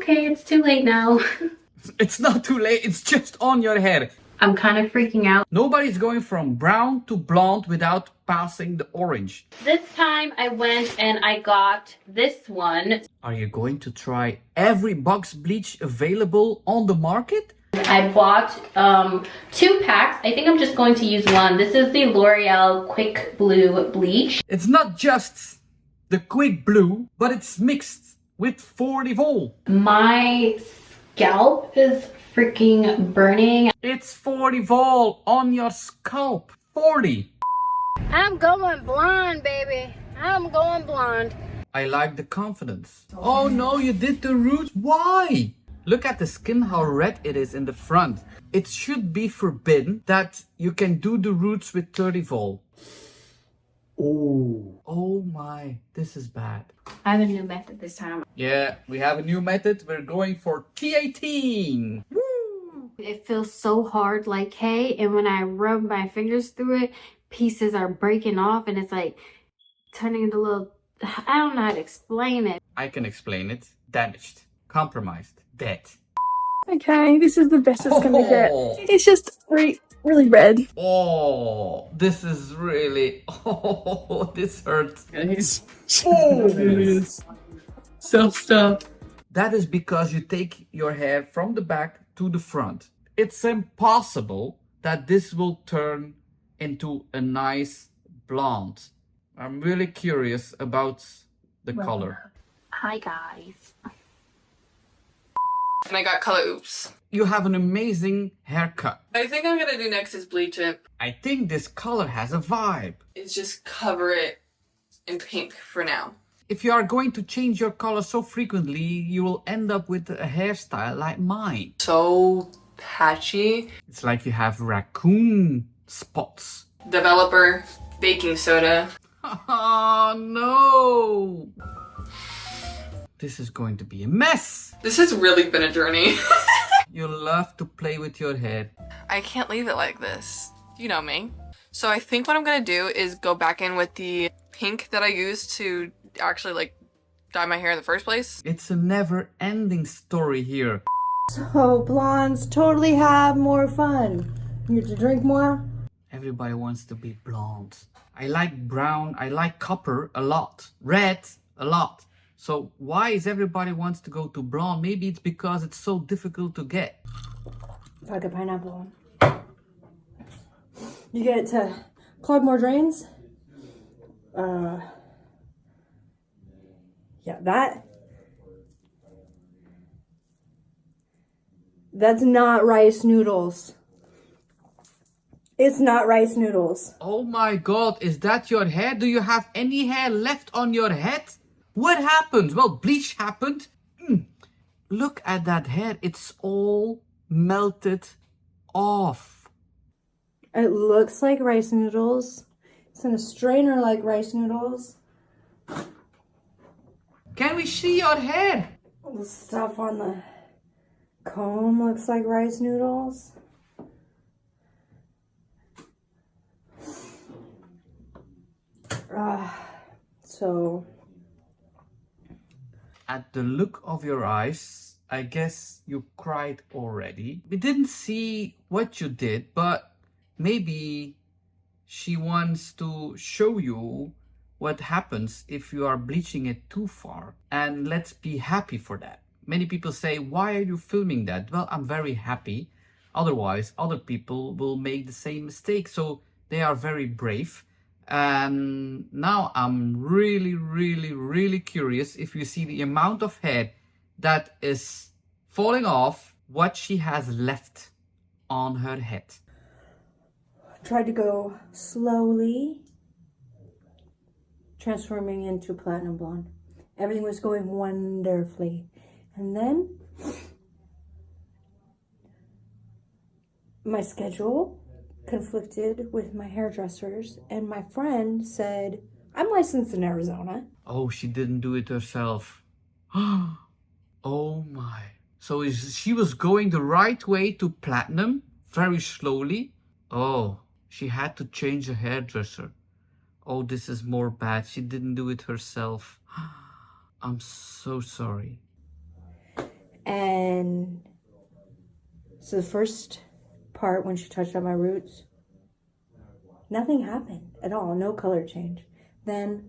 okay, it's too late now. It's not too late, it's just on your hair. I'm kind of freaking out. Nobody's going from brown to blonde without passing the orange. This time I went and I got this one. Are you going to try every box bleach available on the market? I bought 2 packs. I think I'm just going to use one. This is the L'Oreal Quick Blue Bleach. It's not just the quick blue, but it's mixed with 40 volt. My scalp is freaking burning. It's 40 volt on your scalp. 40. I'm going blonde, baby. I'm going blonde. I like the confidence. Oh no, you did the roots. Why? Look at the skin, how red it is in the front. It should be forbidden that you can do the roots with 30 volt. Oh my, this is bad. I have a new method this time. Yeah, we have a new method. We're going for T18. Woo! It feels so hard like hay, and when I rub my fingers through it, pieces are breaking off and it's like turning into little, I don't know how to explain it. I can explain it. Damaged, compromised, dead. Okay, this is the best it's gonna get. Oh. It's just really red. Oh, this is really, oh, this hurts. Guys, Oh. self-stop. That is because you take your hair from the back to the front. It's impossible that this will turn into a nice blonde. I'm really curious about the color. Hi guys. And I got color oops. You have an amazing haircut. I think I'm gonna do next is bleach it. I think this color has a vibe. Is just cover it in pink for now. If you are going to change your color so frequently, you will end up with a hairstyle like mine. So patchy. It's like you have raccoon spots. Developer, baking soda. Oh no! This is going to be a mess. This has really been a journey. You love to play with your hair. I can't leave it like this. You know me. So I think what I'm gonna do is go back in with the pink that I used to actually like dye my hair in the first place. It's a never-ending story here. So blondes totally have more fun. You get to drink more. Everybody wants to be blonde. I like brown, I like copper a lot. Red, a lot. So why is everybody wants to go to blonde? Maybe it's because it's so difficult to get. Vodka pineapple. You get it to clog more drains. Yeah, that's not rice noodles. It's not rice noodles. Oh my god, is that your hair? Do you have any hair left on your head? What happened? Well, bleach happened. Look at that hair. It's all melted off. It looks like rice noodles. It's in a strainer like rice noodles. Can we see your hair? The stuff on the comb looks like rice noodles. So At the look of your eyes, I guess you cried already. We didn't see what you did, but maybe she wants to show you what happens if you are bleaching it too far. And let's be happy for that. Many people say, why are you filming that? Well, I'm very happy. Otherwise, other people will make the same mistake. So they are very brave. And now I'm really curious if you see the amount of hair that is falling off, what she has left on her head. tried to go slowly, transforming into platinum blonde. Everything was going wonderfully. And then my schedule conflicted with my hairdressers, and my friend said, I'm licensed in Arizona. Oh, she didn't do it herself. Oh my. So she was going the right way to platinum, very slowly. Oh, she had to change a hairdresser. Oh, this is more bad. She didn't do it herself. I'm so sorry. And so the first part, when she touched on my roots, nothing happened at all, no color change. Then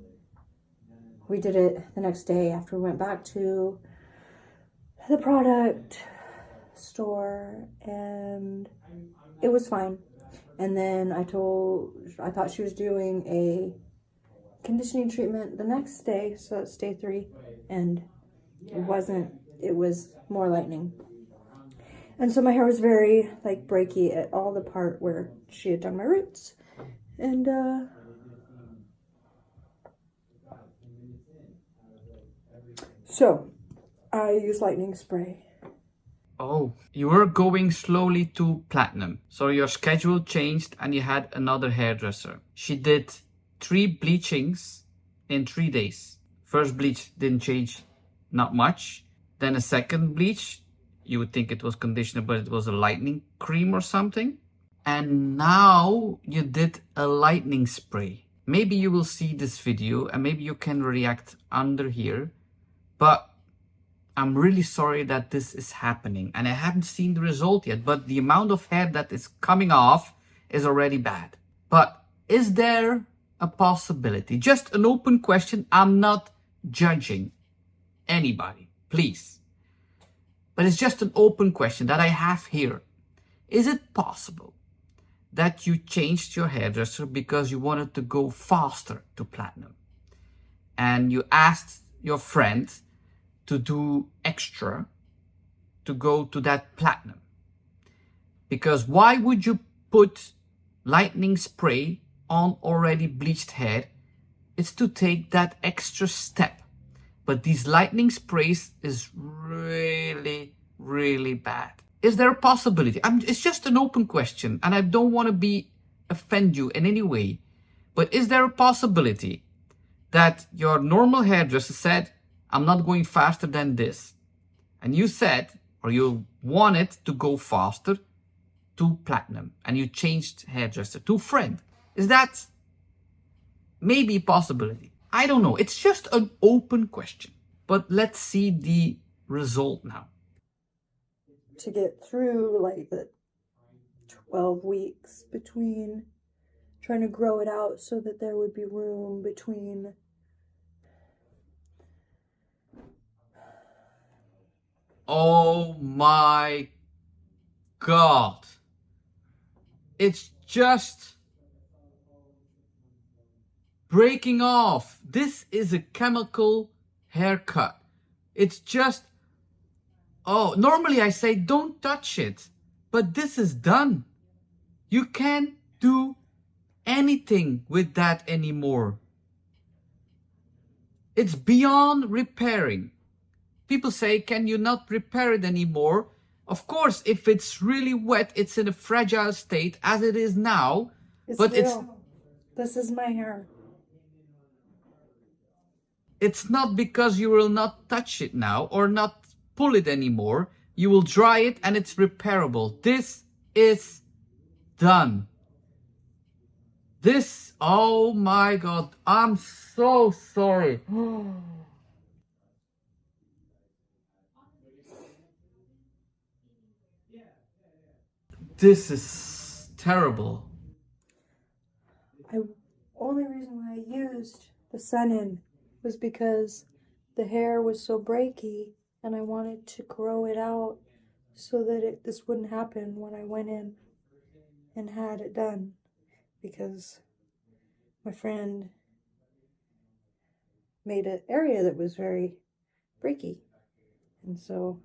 we did it the next day after we went back to the product store, and it was fine. And then I thought she was doing a conditioning treatment the next day, so it's day 3, and it wasn't, it was more lightening. And so my hair was very like breaky at all the part where she had done my roots. And so I use lightening spray. Oh, you were going slowly to platinum. So your schedule changed and you had another hairdresser. She did 3 bleachings in 3 days. First bleach didn't change not much. Then a second bleach, you would think it was conditioner, but it was a lightening cream or something. And now you did a lightening spray. Maybe you will see this video and maybe you can react under here. But I'm really sorry that this is happening. And I haven't seen the result yet. But the amount of hair that is coming off is already bad. But is there a possibility? Just an open question. I'm not judging anybody, please. But it's just an open question that I have here. Is it possible that you changed your hairdresser because you wanted to go faster to platinum? And you asked your friend to do extra to go to that platinum? Because why would you put lightening spray on already bleached hair? It's to take that extra step. But these lightening sprays is really, really bad. Is there a possibility? It's just an open question and I don't want to offend you in any way. But is there a possibility that your normal hairdresser said, I'm not going faster than this? And you said, or you wanted to go faster to platinum and you changed hairdresser to friend. Is that maybe a possibility? I don't know. It's just an open question. But let's see the result now. To get through like the 12 weeks between trying to grow it out so that there would be room between Oh my God. It's just breaking off. This is a chemical haircut. It's just, oh, normally I say don't touch it, but this is done. You can't do anything with that anymore. It's beyond repairing. People say, can you not repair it anymore? Of course, if it's really wet, it's in a fragile state as it is now. But this is my hair. It's not because you will not touch it now or not pull it anymore. You will dry it and it's repairable. This is done. This, oh my God, I'm so sorry. This is terrible. Only reason why I used the sun-in was because the hair was so breaky and I wanted to grow it out so that this wouldn't happen when I went in and had it done, because my friend made an area that was very breaky, and so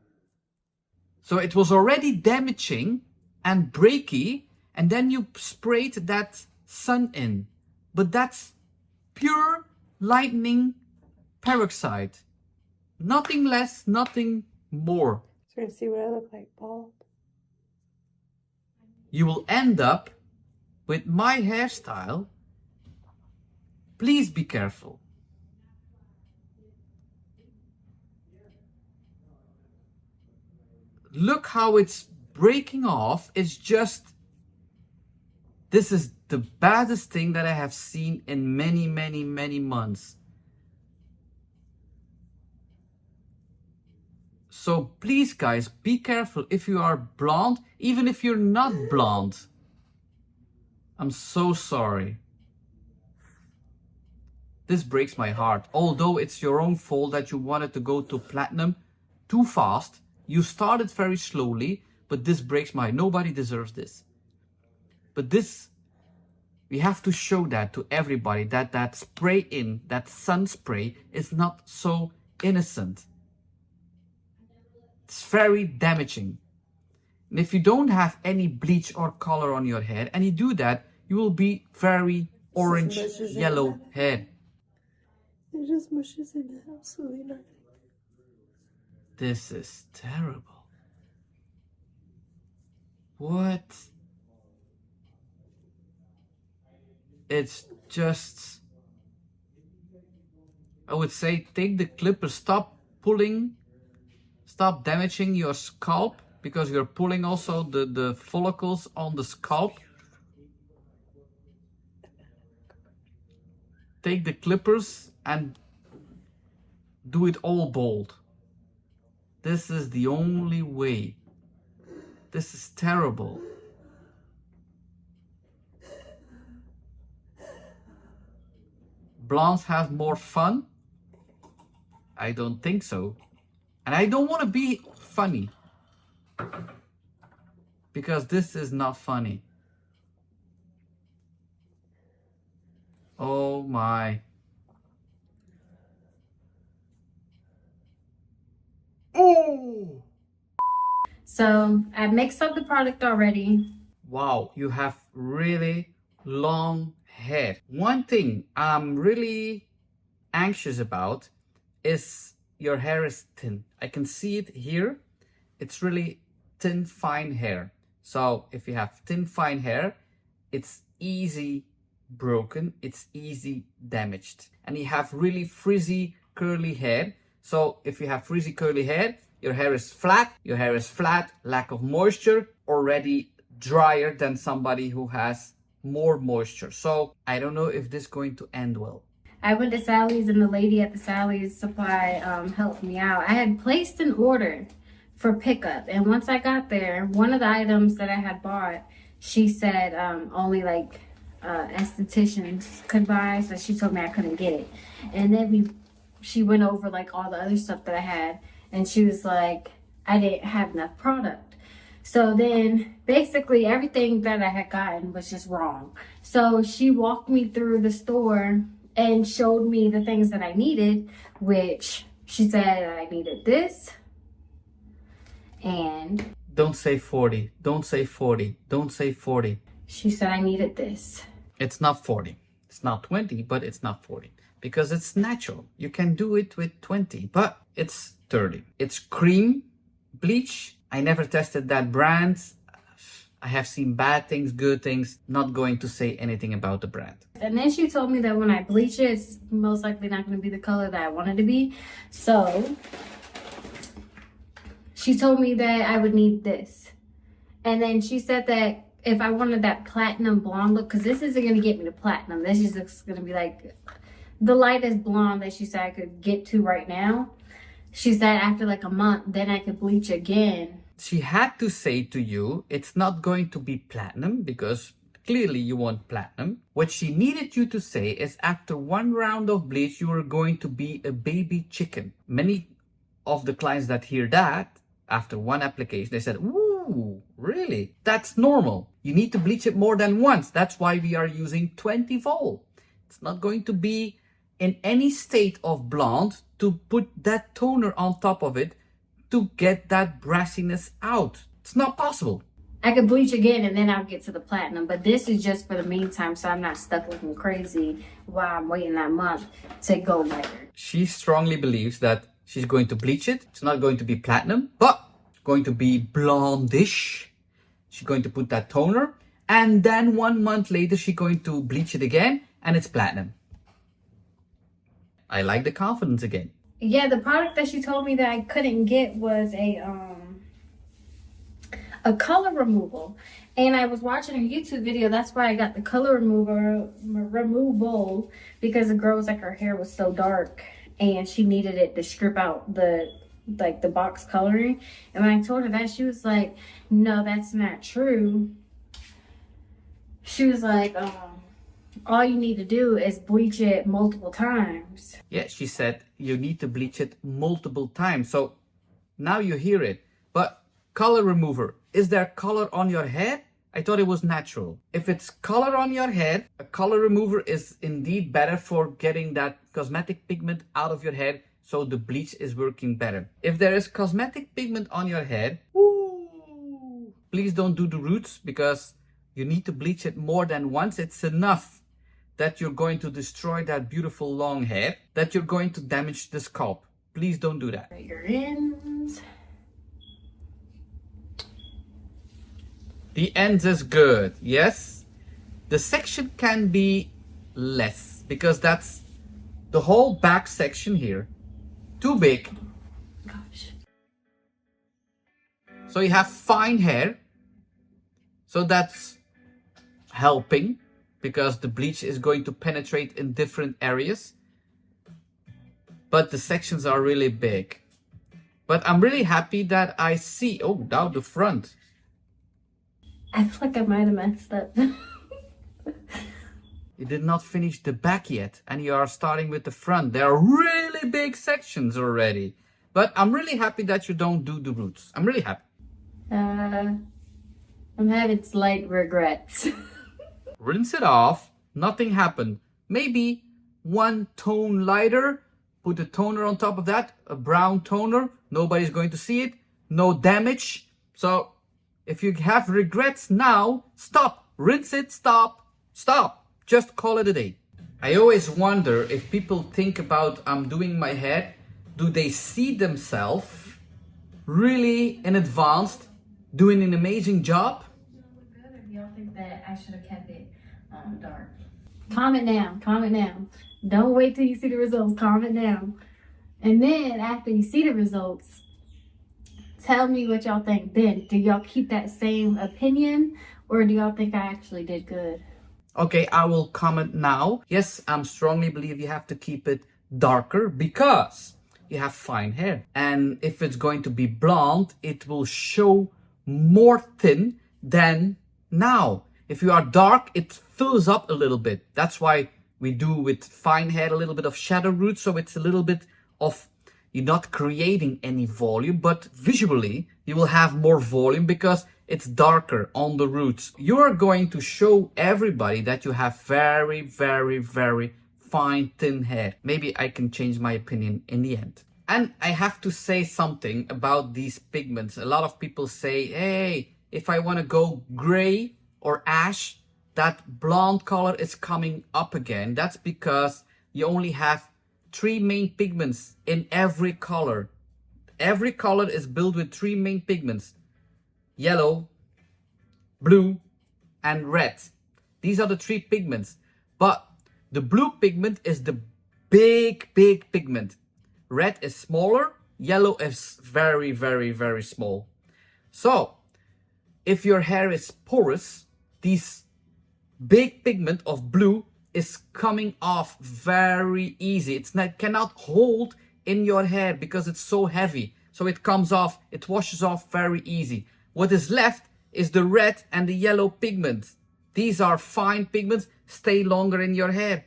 it was already damaging and breaky, and then you sprayed that sun in. But that's pure lightening peroxide. Nothing less, nothing more. so we're gonna see what I look like bald. You will end up with my hairstyle. Please be careful. Look how it's breaking off. It's just, this is the baddest thing that I have seen in many, many, many months. So please guys, be careful if you are blonde, even if you're not blonde. I'm so sorry. This breaks my heart. Although it's your own fault that you wanted to go to platinum too fast. You started very slowly, but this breaks my heart. Nobody deserves this. But this, we have to show that to everybody, that that spray in, that sun spray is not so innocent. It's very damaging. And if you don't have any bleach or color on your hair and you do that, you will be very orange, yellow hair. It just mushes into absolutely nothing. This is terrible. What? It's just, I would say, take the clipper, stop pulling, stop damaging your scalp, because you're pulling also the follicles on the scalp. Take the clippers and do it all bald. This is the only way. This is terrible. Blondes have more fun? I don't think so. And I don't want to be funny. Because this is not funny. Oh my. Oh! So I mixed up the product already. Wow, you have really long hair. One thing I'm really anxious about is your hair is thin. I can see it here. It's really thin, fine hair. So if you have thin, fine hair, it's easy broken, it's easy damaged. And you have really frizzy, curly hair. So if you have frizzy, curly hair, your hair is flat, lack of moisture, already drier than somebody who has more moisture. So I don't know if this is going to end well. I went to Sally's and the lady at the Sally's supply helped me out. I had placed an order for pickup, and once I got there, one of the items that I had bought, she said only like estheticians could buy, so she told me I couldn't get it. And then she went over like all the other stuff that I had, and she was like, I didn't have enough product. So then basically everything that I had gotten was just wrong. So she walked me through the store and showed me the things that I needed, which she said I needed this. And don't say 40, don't say 40, don't say 40. She said I needed this. It's not 40. It's not 20, but it's not 40. Because it's natural. You can do it with 20, but it's 30. It's cream bleach. I never tested that brand. I have seen bad things, good things. Not going to say anything about the brand. And then she told me that when I bleach it, it's most likely not going to be the color that I want it to be. So she told me that I would need this. And then she said that if I wanted that platinum blonde look, because this isn't going to get me to platinum. This is just going to be like the lightest blonde that she said I could get to right now. She said after like a month, then I could bleach again. She had to say to you, it's not going to be platinum because clearly you want platinum. What she needed you to say is after one round of bleach, you are going to be a baby chicken. Many of the clients that hear that, after one application, they said, ooh, really? That's normal. You need to bleach it more than once. That's why we are using 20 vol. It's not going to be in any state of blonde to put that toner on top of it to get that brassiness out. It's not possible. I could bleach again and then I'll get to the platinum, but this is just for the meantime, so I'm not stuck looking crazy while I'm waiting that month to go lighter. She strongly believes that she's going to bleach it. It's not going to be platinum, but it's going to be blondish. She's going to put that toner, and then 1 month later she's going to bleach it again, and it's platinum. I like the confidence again. Yeah, the product that she told me that I couldn't get was a color removal. And I was watching a YouTube video. That's why I got the color removal, because the girl was like her hair was so dark and she needed it to strip out the like the box coloring. And when I told her that, she was like, no, that's not true. She was like, all you need to do is bleach it multiple times. Yeah, she said you need to bleach it multiple times. So now you hear it. But color remover, is there color on your head? I thought it was natural. If it's color on your head, a color remover is indeed better for getting that cosmetic pigment out of your head, so the bleach is working better. If there is cosmetic pigment on your head, please don't do the roots, because you need to bleach it more than once. It's enough that you're going to destroy that beautiful long hair, that you're going to damage the scalp. Please don't do that. Your ends. The ends is good, yes. The section can be less, because that's the whole back section here. Too big. Gosh. So you have fine hair. So that's helping, because the bleach is going to penetrate in different areas. But the sections are really big. But I'm really happy that I see, oh, now the front. I feel like I might have messed up. You did not finish the back yet, and you are starting with the front. There are really big sections already. But I'm really happy that you don't do the roots. I'm really happy. I'm having slight regrets. Rinse it off. Nothing happened. Maybe one tone lighter. Put a toner on top of that. A brown toner. Nobody's going to see it. No damage. So if you have regrets now, stop. Rinse it. Stop. Stop. Just call it a day. I always wonder if people think about I'm doing my hair. Do they see themselves really in advanced, doing an amazing job? Good, or do y'all think that I should have kept it dark? Calm it down. Calm it down. Don't wait till you see the results. Calm it down. And then after you see the results, tell me what y'all think then. Do y'all keep that same opinion, or do y'all think I actually did good? Okay, I will comment now. Yes, I strongly believe you have to keep it darker because you have fine hair. And if it's going to be blonde, it will show more thin than now. If you are dark, it fills up a little bit. That's why we do with fine hair a little bit of shadow roots. So it's a little bit of, you're not creating any volume, but visually you will have more volume because it's darker on the roots. You're going to show everybody that you have very, very, very fine, thin hair. Maybe I can change my opinion in the end. And I have to say something about these pigments. A lot of people say, hey, if I want to go gray or ash, that blonde color is coming up again. That's because you only have 3 main pigments in every color. Every color is built with 3 main pigments. Yellow, blue, and red. These are the 3 pigments. But the blue pigment is the big pigment. Red is smaller. Yellow is very, very, very small. So, if your hair is porous, this big pigment of blue is coming off very easy. Cannot hold in your hair because it's so heavy. So it comes off, it washes off very easy. What is left is the red and the yellow pigment. These are fine pigments, stay longer in your hair.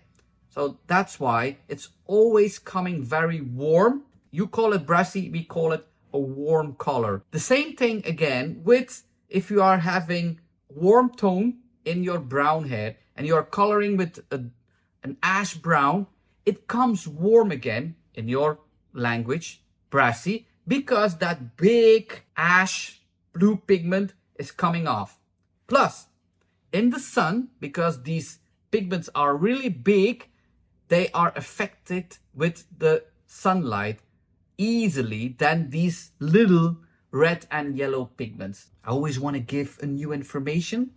So that's why it's always coming very warm. You call it brassy, we call it a warm color. The same thing again with if you are having warm tone in your brown hair and you are coloring with an ash brown, it comes warm again in your language, brassy, because that big ash blue pigment is coming off. Plus, in the sun, because these pigments are really big, they are affected with the sunlight easily than these little red and yellow pigments. I always want to give a new information.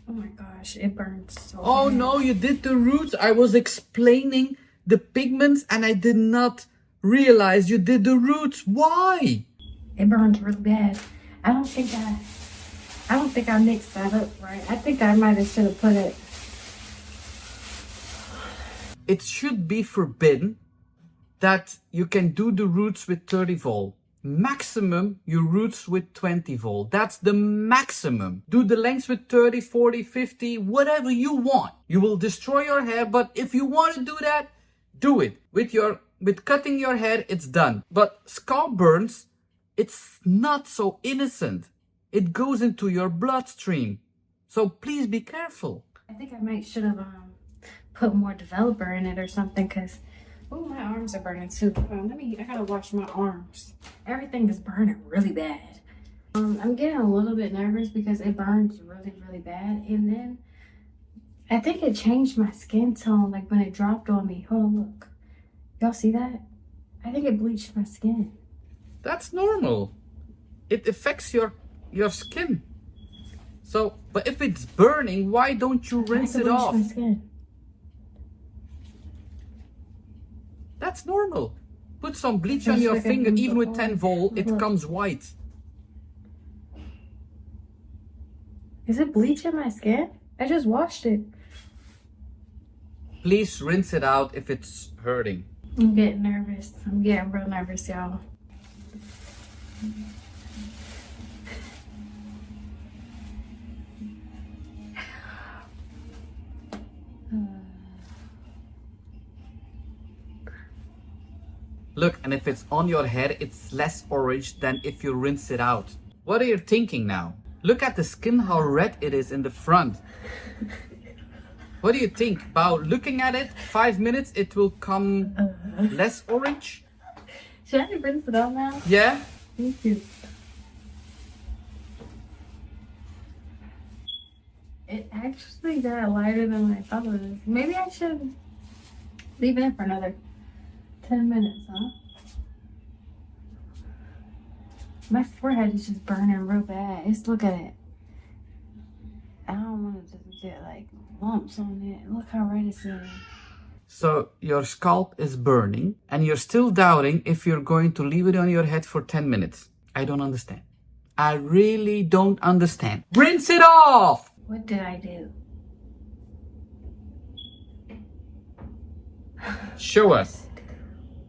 Oh my gosh, it burns so Oh bad. no, you did the roots. I was explaining the pigments and I did not realize you did the roots. Why? It burns really bad. I don't think I mixed that up right. I think I might have should have put it. It should be forbidden that you can do the roots with 30 volt. Maximum your roots with 20 volt. That's the maximum. Do the lengths with 30, 40, 50, whatever you want. You will destroy your hair, but if you want to do that, do it. With cutting your hair, it's done. But scalp burns, it's not so innocent. It goes into your bloodstream. So please be careful. I think I should have put more developer in it or something, because oh, my arms are burning too. I gotta wash my arms. Everything is burning really bad. I'm getting a little bit nervous because it burns really, really bad. And then I think it changed my skin tone, like when it dropped on me. Hold on, look. Y'all see that? I think it bleached my skin. That's normal. It affects your skin. So, but if it's burning, why don't you rinse it off? My skin. That's normal. Put some bleach on your finger, even with 10 volt, it comes white. Is it bleach in my skin? I just washed it. Please rinse it out if it's hurting. I'm getting nervous. I'm getting real nervous, y'all. Look, and if it's on your head, it's less orange than if you rinse it out. What are you thinking now? Look at the skin, how red it is in the front. What do you think? About looking at it, 5 minutes, it will come less orange? Should I rinse it out now? Yeah? Thank you. It actually got lighter than I thought it was. Maybe I should leave it in for another 10 minutes, huh? My forehead is just burning real bad. Look at it. I don't want to just get like lumps on it. Look how red it's getting. So your scalp is burning and you're still doubting if you're going to leave it on your head for 10 minutes. I don't understand. I really don't understand. Rinse it off! What did I do? Show us.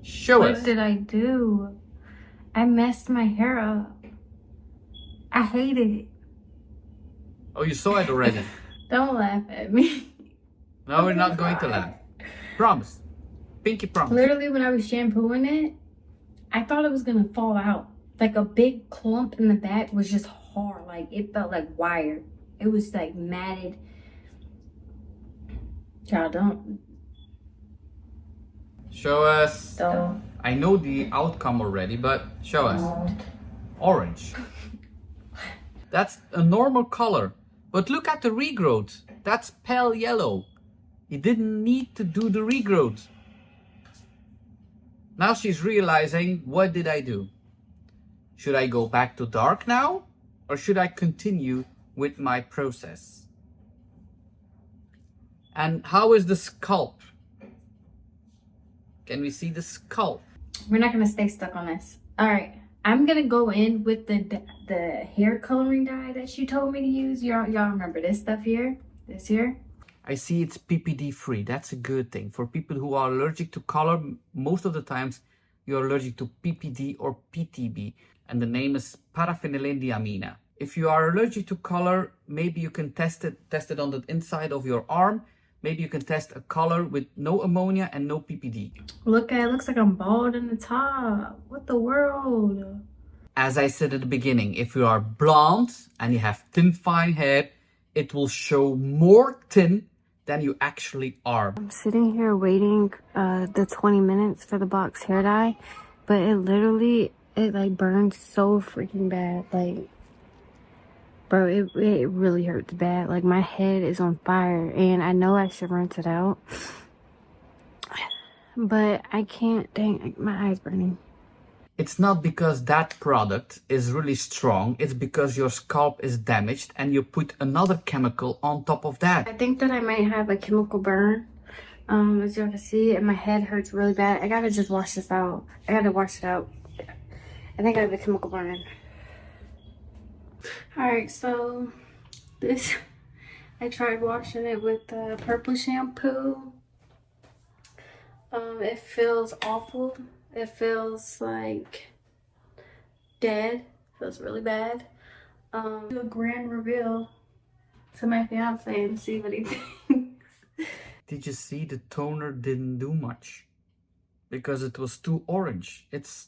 Show us. What did I do? I messed my hair up. I hate it. Oh, you saw it already. Don't laugh at me. No, we're not going to laugh. Promise. Pinky promise. Literally, when I was shampooing it, I thought it was gonna fall out. Like a big clump in the back was just hard. Like it felt like wire. It was like matted. Y'all don't. Show us. Don't. I know the outcome already, but show us. Orange. That's a normal color. But look at the regrowth. That's pale yellow. You didn't need to do the regrowth. Now she's realizing, what did I do? Should I go back to dark now? Or should I continue with my process? And how is the scalp? Can we see the scalp? We're not gonna stay stuck on this. All right, I'm gonna go in with the hair coloring dye that she told me to use. Y'all remember this stuff here? This here? I see it's PPD free. That's a good thing. For people who are allergic to color, most of the times you're allergic to PPD or PTB. And the name is paraphenylenediamine. If you are allergic to color, maybe you can test it on the inside of your arm. Maybe you can test a color with no ammonia and no PPD. Look at it, looks like I'm bald in the top. What the world? As I said at the beginning, if you are blonde and you have thin fine hair, it will show more thin than you actually are. I'm sitting here waiting the 20 minutes for the box hair dye, but it like burns so freaking bad. Like, bro, it really hurts bad. Like, my head is on fire, and I know I should rinse it out, but I can't. Dang, like, my eye's burning. It's not because that product is really strong. It's because your scalp is damaged and you put another chemical on top of that. I think that I might have a chemical burn. As y'all can see, and my head hurts really bad. I gotta just wash this out. I gotta wash it out. I think I have a chemical burn. Alright, so this, I tried washing it with purple shampoo. It feels awful. It feels like dead. Feels really bad. Do a grand reveal to my fiance and see what he thinks. Did you see the toner didn't do much? Because it was too orange. It's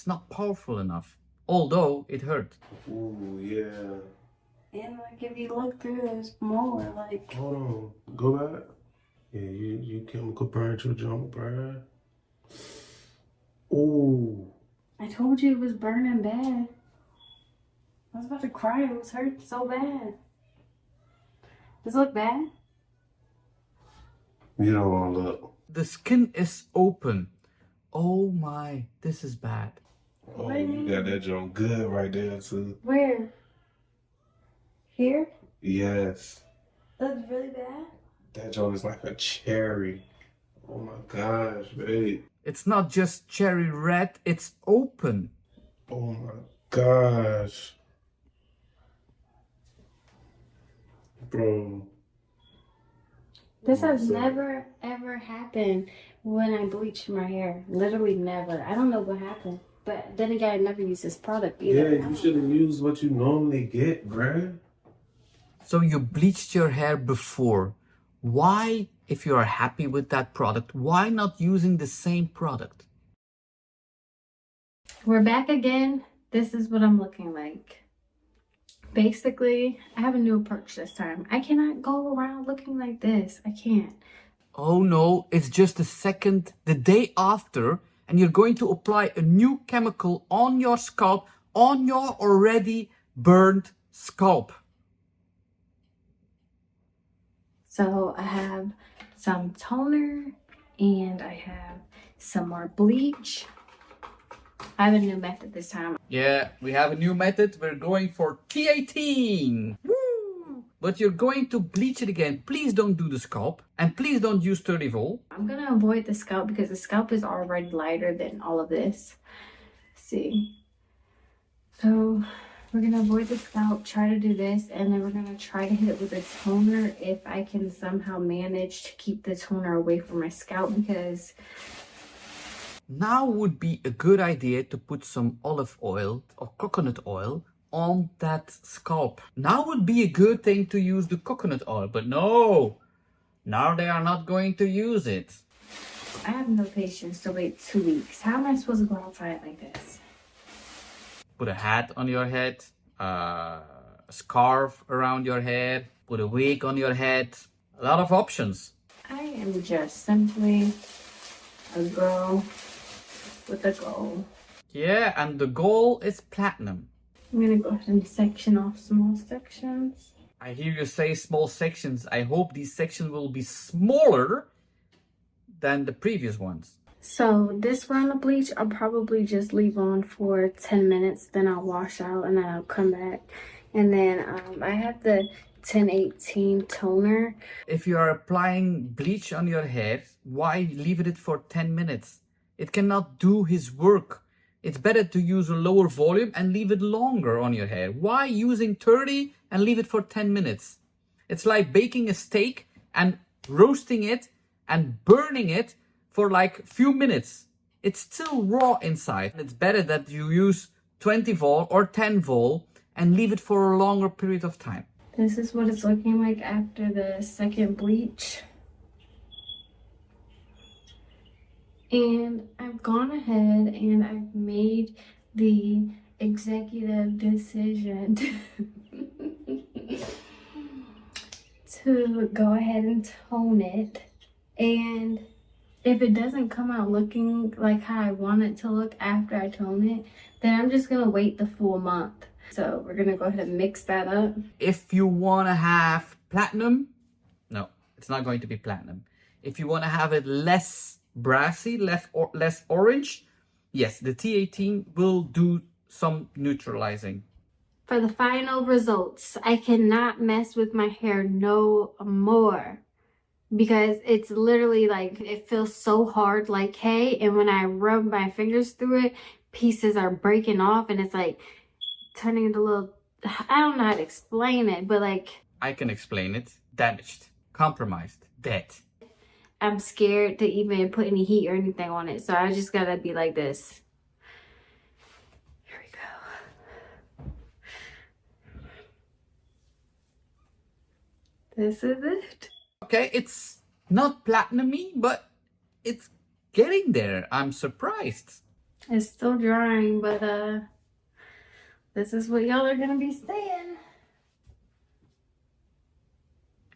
not powerful enough. Although it hurt. Ooh, yeah. And like if you look through, there's more. Like, Hold on. Go back. Yeah, you chemical burn your junk, bruh. Ooh. I told you it was burning bad. I was about to cry. It was hurt so bad. Does it look bad? You don't want to look. The skin is open. Oh my, this is bad. Oh, you got that junk good right there, too. Where? Here? Yes. That's really bad? That junk is like a cherry. Oh my gosh, babe. It's not just cherry red, it's open. Oh my gosh. Bro. This has never ever happened when I bleach my hair. Literally never. I don't know what happened. But then again, I never use this product either. Yeah, you should have used what you normally get, bruh. So you bleached your hair before. Why, if you are happy with that product, why not using the same product? We're back again. This is what I'm looking like. Basically, I have a new approach this time. I cannot go around looking like this. I can't. Oh no, it's just the day after, and you're going to apply a new chemical on your scalp, on your already burned scalp. So I have some toner and I have some more bleach. I have a new method this time. Yeah, we have a new method. We're going for T18. Woo! But you're going to bleach it again. Please don't do the scalp. And please don't use 30 volt. I'm going to avoid the scalp because the scalp is already lighter than all of this. Let's see. So we're going to avoid the scalp, try to do this, and then we're going to try to hit it with a toner if I can somehow manage to keep the toner away from my scalp, because now would be a good idea to put some olive oil or coconut oil on that scalp. Now would be a good thing to use the coconut oil, but no, now they are not going to use it. I have no patience to wait 2 weeks. How am I supposed to go outside like this? Put a hat on your head, a scarf around your head, put a wig on your head. A lot of options. I am just simply a girl with a goal. Yeah, and the goal is platinum. I'm gonna go ahead and section off small sections. I hear you say small sections. I hope these sections will be smaller than the previous ones. So this round of bleach, I'll probably just leave on for 10 minutes. Then I'll wash out and then I'll come back. And then I have the 1018 toner. If you are applying bleach on your hair, why leave it for 10 minutes? It cannot do his work. It's better to use a lower volume and leave it longer on your hair. Why using 30 and leave it for 10 minutes? It's like baking a steak and roasting it and burning it for like a few minutes. It's still raw inside. It's better that you use 20 vol or 10 vol and leave it for a longer period of time. This is what it's looking like after the second bleach. And I've gone ahead and I've made the executive decision to go ahead and tone it. And if it doesn't come out looking like how I want it to look after I tone it, then I'm just gonna wait the full month. So we're gonna go ahead and mix that up. If you want to have platinum, no, it's not going to be platinum. If you want to have it less brassy, less orange, yes, the T18 will do some neutralizing. For the final results, I cannot mess with my hair no more because it's literally like, it feels so hard like hay, and when I rub my fingers through it, pieces are breaking off and it's like turning into little, I don't know how to explain it, but like, I can explain it. Damaged, compromised, dead. I'm scared to even put any heat or anything on it. So I just gotta be like this. Here we go. This is it. Okay, it's not platinum-y, but it's getting there. I'm surprised. It's still drying, but this is what y'all are gonna be seeing.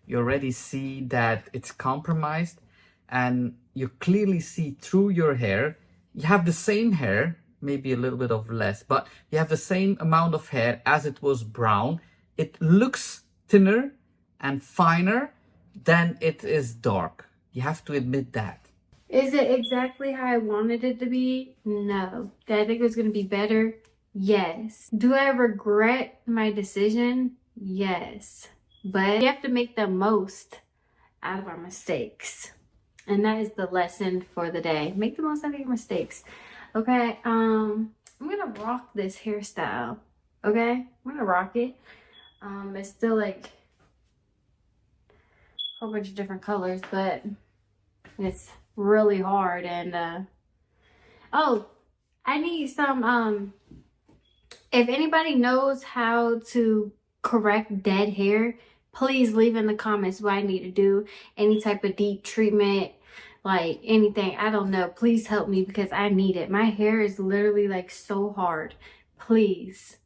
You already see that it's compromised, and you clearly see through your hair. You have the same hair, maybe a little bit of less, but you have the same amount of hair as it was brown. It looks thinner and finer than it is dark. You have to admit that. Is it exactly how I wanted it to be? No. Did I think it was going to be better? Yes. Do I regret my decision? Yes. But you have to make the most out of our mistakes. And that is the lesson for the day. Make the most out of your mistakes. Okay, I'm going to rock this hairstyle. Okay? I'm going to rock it. It's still like a whole bunch of different colors, but it's really hard. And oh, I need some if anybody knows how to correct dead hair, please leave in the comments what I need to do. Any type of deep treatment, like anything, I don't know. Please help me because I need it. My hair is literally like so hard. Please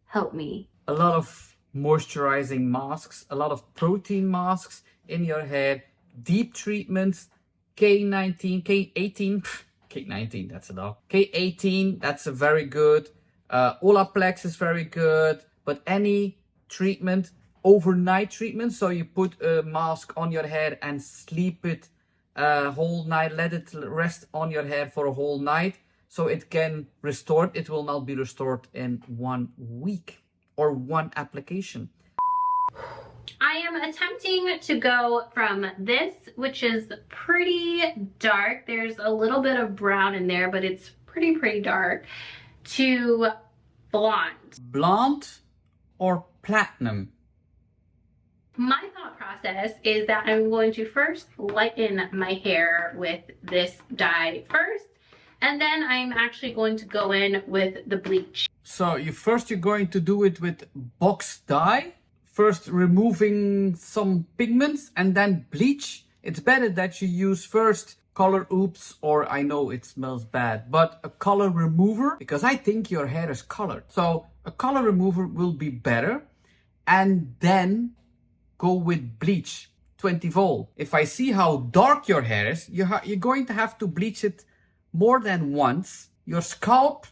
help me. A lot of moisturizing masks, a lot of protein masks in your hair, deep treatments, K19, K18, K19, that's a dog. K18, that's a very good. Olaplex is very good, but any treatment, overnight treatment, so you put a mask on your hair and sleep it a whole night, let it rest on your hair for a whole night, so it can restore it. It will not be restored in 1 week or one application. I am attempting to go from this, which is pretty dark. There's a little bit of brown in there, but it's pretty dark, to blonde. Blonde or platinum? My thought process is that I'm going to first lighten my hair with this dye first, and then I'm actually going to go in with the bleach. So you're going to do it with box dye, first removing some pigments and then bleach. It's better that you use first color oops, or I know it smells bad, but a color remover, because I think your hair is colored. So a color remover will be better, and then go with bleach 20 volt. If I see how dark your hair is, you're going to have to bleach it more than once. Your scalp,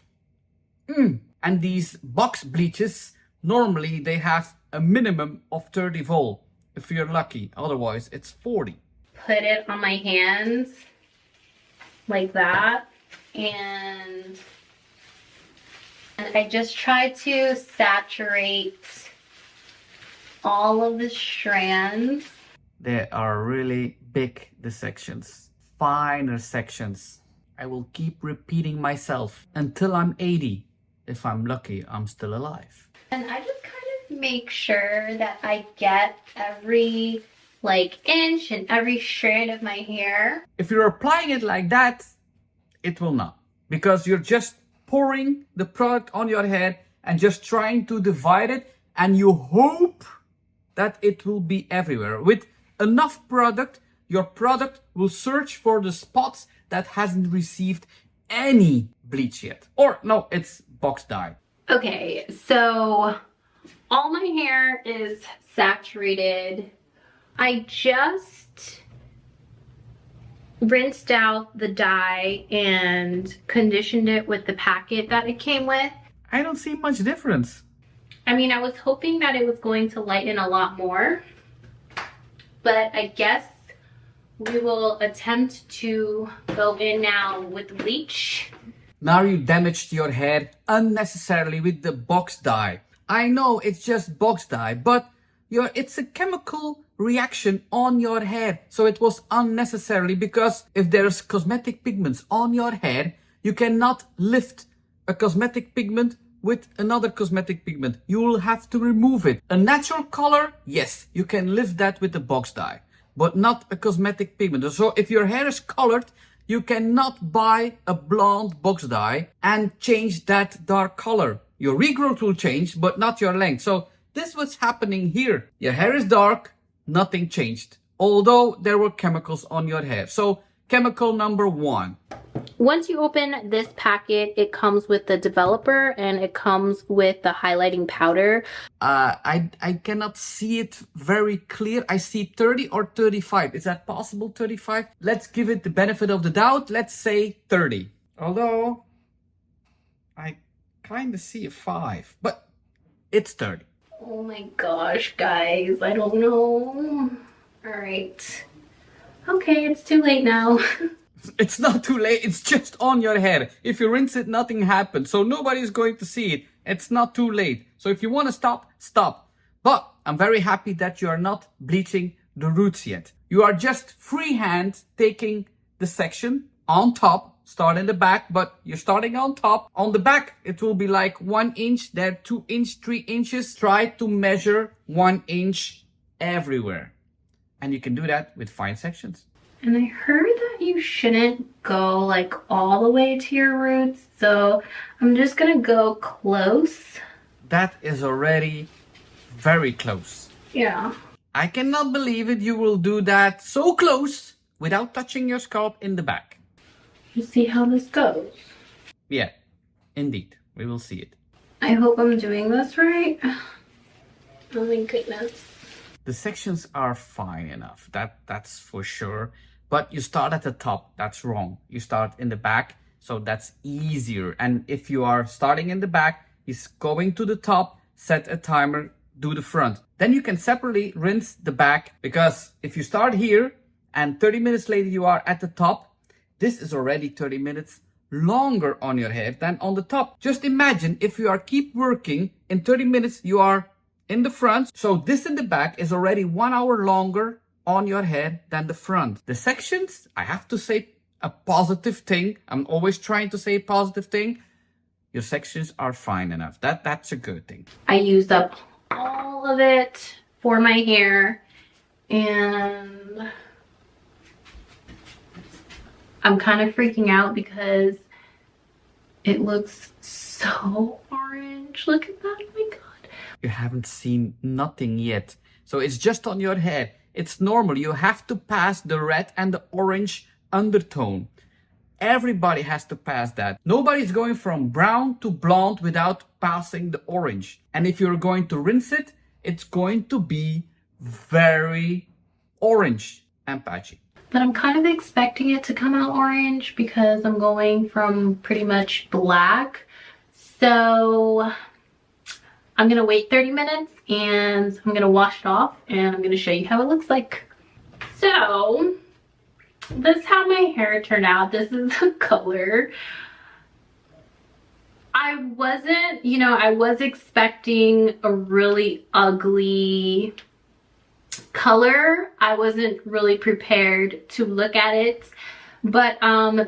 and these box bleaches, normally they have a minimum of 30 volt if you're lucky, otherwise it's 40. Put it on my hands like that, and I just try to saturate all of the strands. There are really big sections, finer sections. I will keep repeating myself until I'm 80. If I'm lucky, I'm still alive. And I just kind of make sure that I get every inch and every strand of my hair. If you're applying it like that, it will not. Because you're just pouring the product on your hair and just trying to divide it, and you hope that it will be everywhere. With enough product, your product will search for the spots that hasn't received any bleach yet. Or no, it's box dye. Okay, so all my hair is saturated. I just rinsed out the dye and conditioned it with the packet that it came with. I don't see much difference. I mean, I was hoping that it was going to lighten a lot more, but I guess we will attempt to go in now with bleach. Now you damaged your hair unnecessarily with the box dye. I know it's just box dye, but it's a chemical reaction on your hair. So it was unnecessarily, because if there's cosmetic pigments on your hair, you cannot lift a cosmetic pigment with another cosmetic pigment. You will have to remove it. A natural color, yes, you can lift that with the box dye. but not a cosmetic pigment. So if your hair is colored, you cannot buy a blonde box dye and change that dark color. Your regrowth will change, but not your length. So this was happening here. Your hair is dark, nothing changed, although there were chemicals on your hair. So chemical number 1. Once you open this packet, it comes with the developer and it comes with the highlighting powder. I cannot see it very clear. I see 30 or 35. Is that possible, 35? Let's give it the benefit of the doubt. Let's say 30. Although I kind of see a 5, but it's 30. Oh my gosh, guys, I don't know. All right. Okay, it's too late now. It's not too late. It's just on your hair. If you rinse it, nothing happens. So nobody's going to see it. It's not too late. So if you want to stop, stop. But I'm very happy that you are not bleaching the roots yet. You are just freehand taking the section on top. Start in the back, but you're starting on top. On the back, it will be like 1 inch, there 2 inch, 3 inches. Try to measure 1 inch everywhere. And you can do that with fine sections. And I heard that you shouldn't go like all the way to your roots, so I'm just gonna go close. That is already very close. Yeah. I cannot believe it. You will do that so close without touching your scalp in the back. We'll see how this goes. Yeah, indeed. We will see it. I hope I'm doing this right. Oh my goodness. The sections are fine enough. That's for sure. But you start at the top. That's wrong. You start in the back. So that's easier. And if you are starting in the back, is going to the top, set a timer, do the front. Then you can separately rinse the back, because if you start here and 30 minutes later you are at the top, this is already 30 minutes longer on your head than on the top. Just imagine if you are keep working, in 30 minutes you are in the front. So this in the back is already 1 hour longer on your head than the front. The sections, I have to say a positive thing. I'm always trying to say a positive thing. Your sections are fine enough. That's a good thing. I used up all of it for my hair, and I'm kind of freaking out because it looks so orange. Look at that, oh my god. You haven't seen nothing yet. So it's just on your head. It's normal. You have to pass the red and the orange undertone. Everybody has to pass that. Nobody's going from brown to blonde without passing the orange. And if you're going to rinse it, it's going to be very orange and patchy. But I'm kind of expecting it to come out orange because I'm going from pretty much black. So I'm going to wait 30 minutes and I'm going to wash it off and I'm going to show you how it looks like. So this is how my hair turned out. This is the color. I wasn't, I was expecting a really ugly color. I wasn't really prepared to look at it, but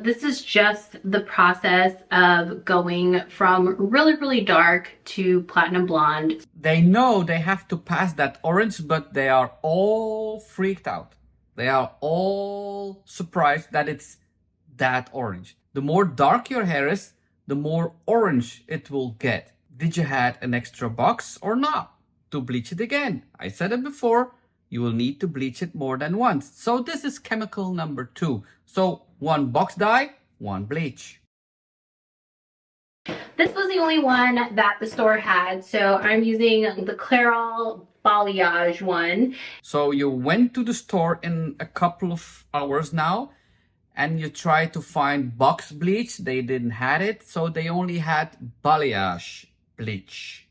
this is just the process of going from really dark to platinum blonde. They know they have to pass that orange, but they are all freaked out. They are all surprised that it's that orange. The more dark your hair is, the more orange it will get. Did you add an extra box or not to bleach it again? I said it before. You will need to bleach it more than once. So this is chemical number 2. So 1 box dye, 1 bleach. This was the only one that the store had. So I'm using the Clairol balayage one. So you went to the store in a couple of hours now and you tried to find box bleach. They didn't have it. So they only had balayage bleach.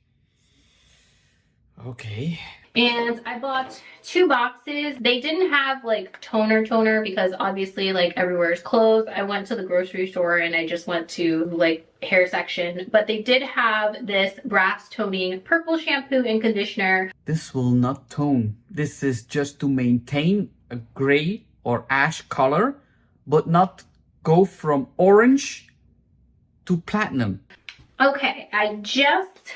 Okay. And I bought 2 boxes. They didn't have like toner because obviously like everywhere is closed. I went to the grocery store and I just went to like hair section, but they did have this brass toning purple shampoo and conditioner. This will not tone. This is just to maintain a gray or ash color, but not go from orange to platinum. Okay, I just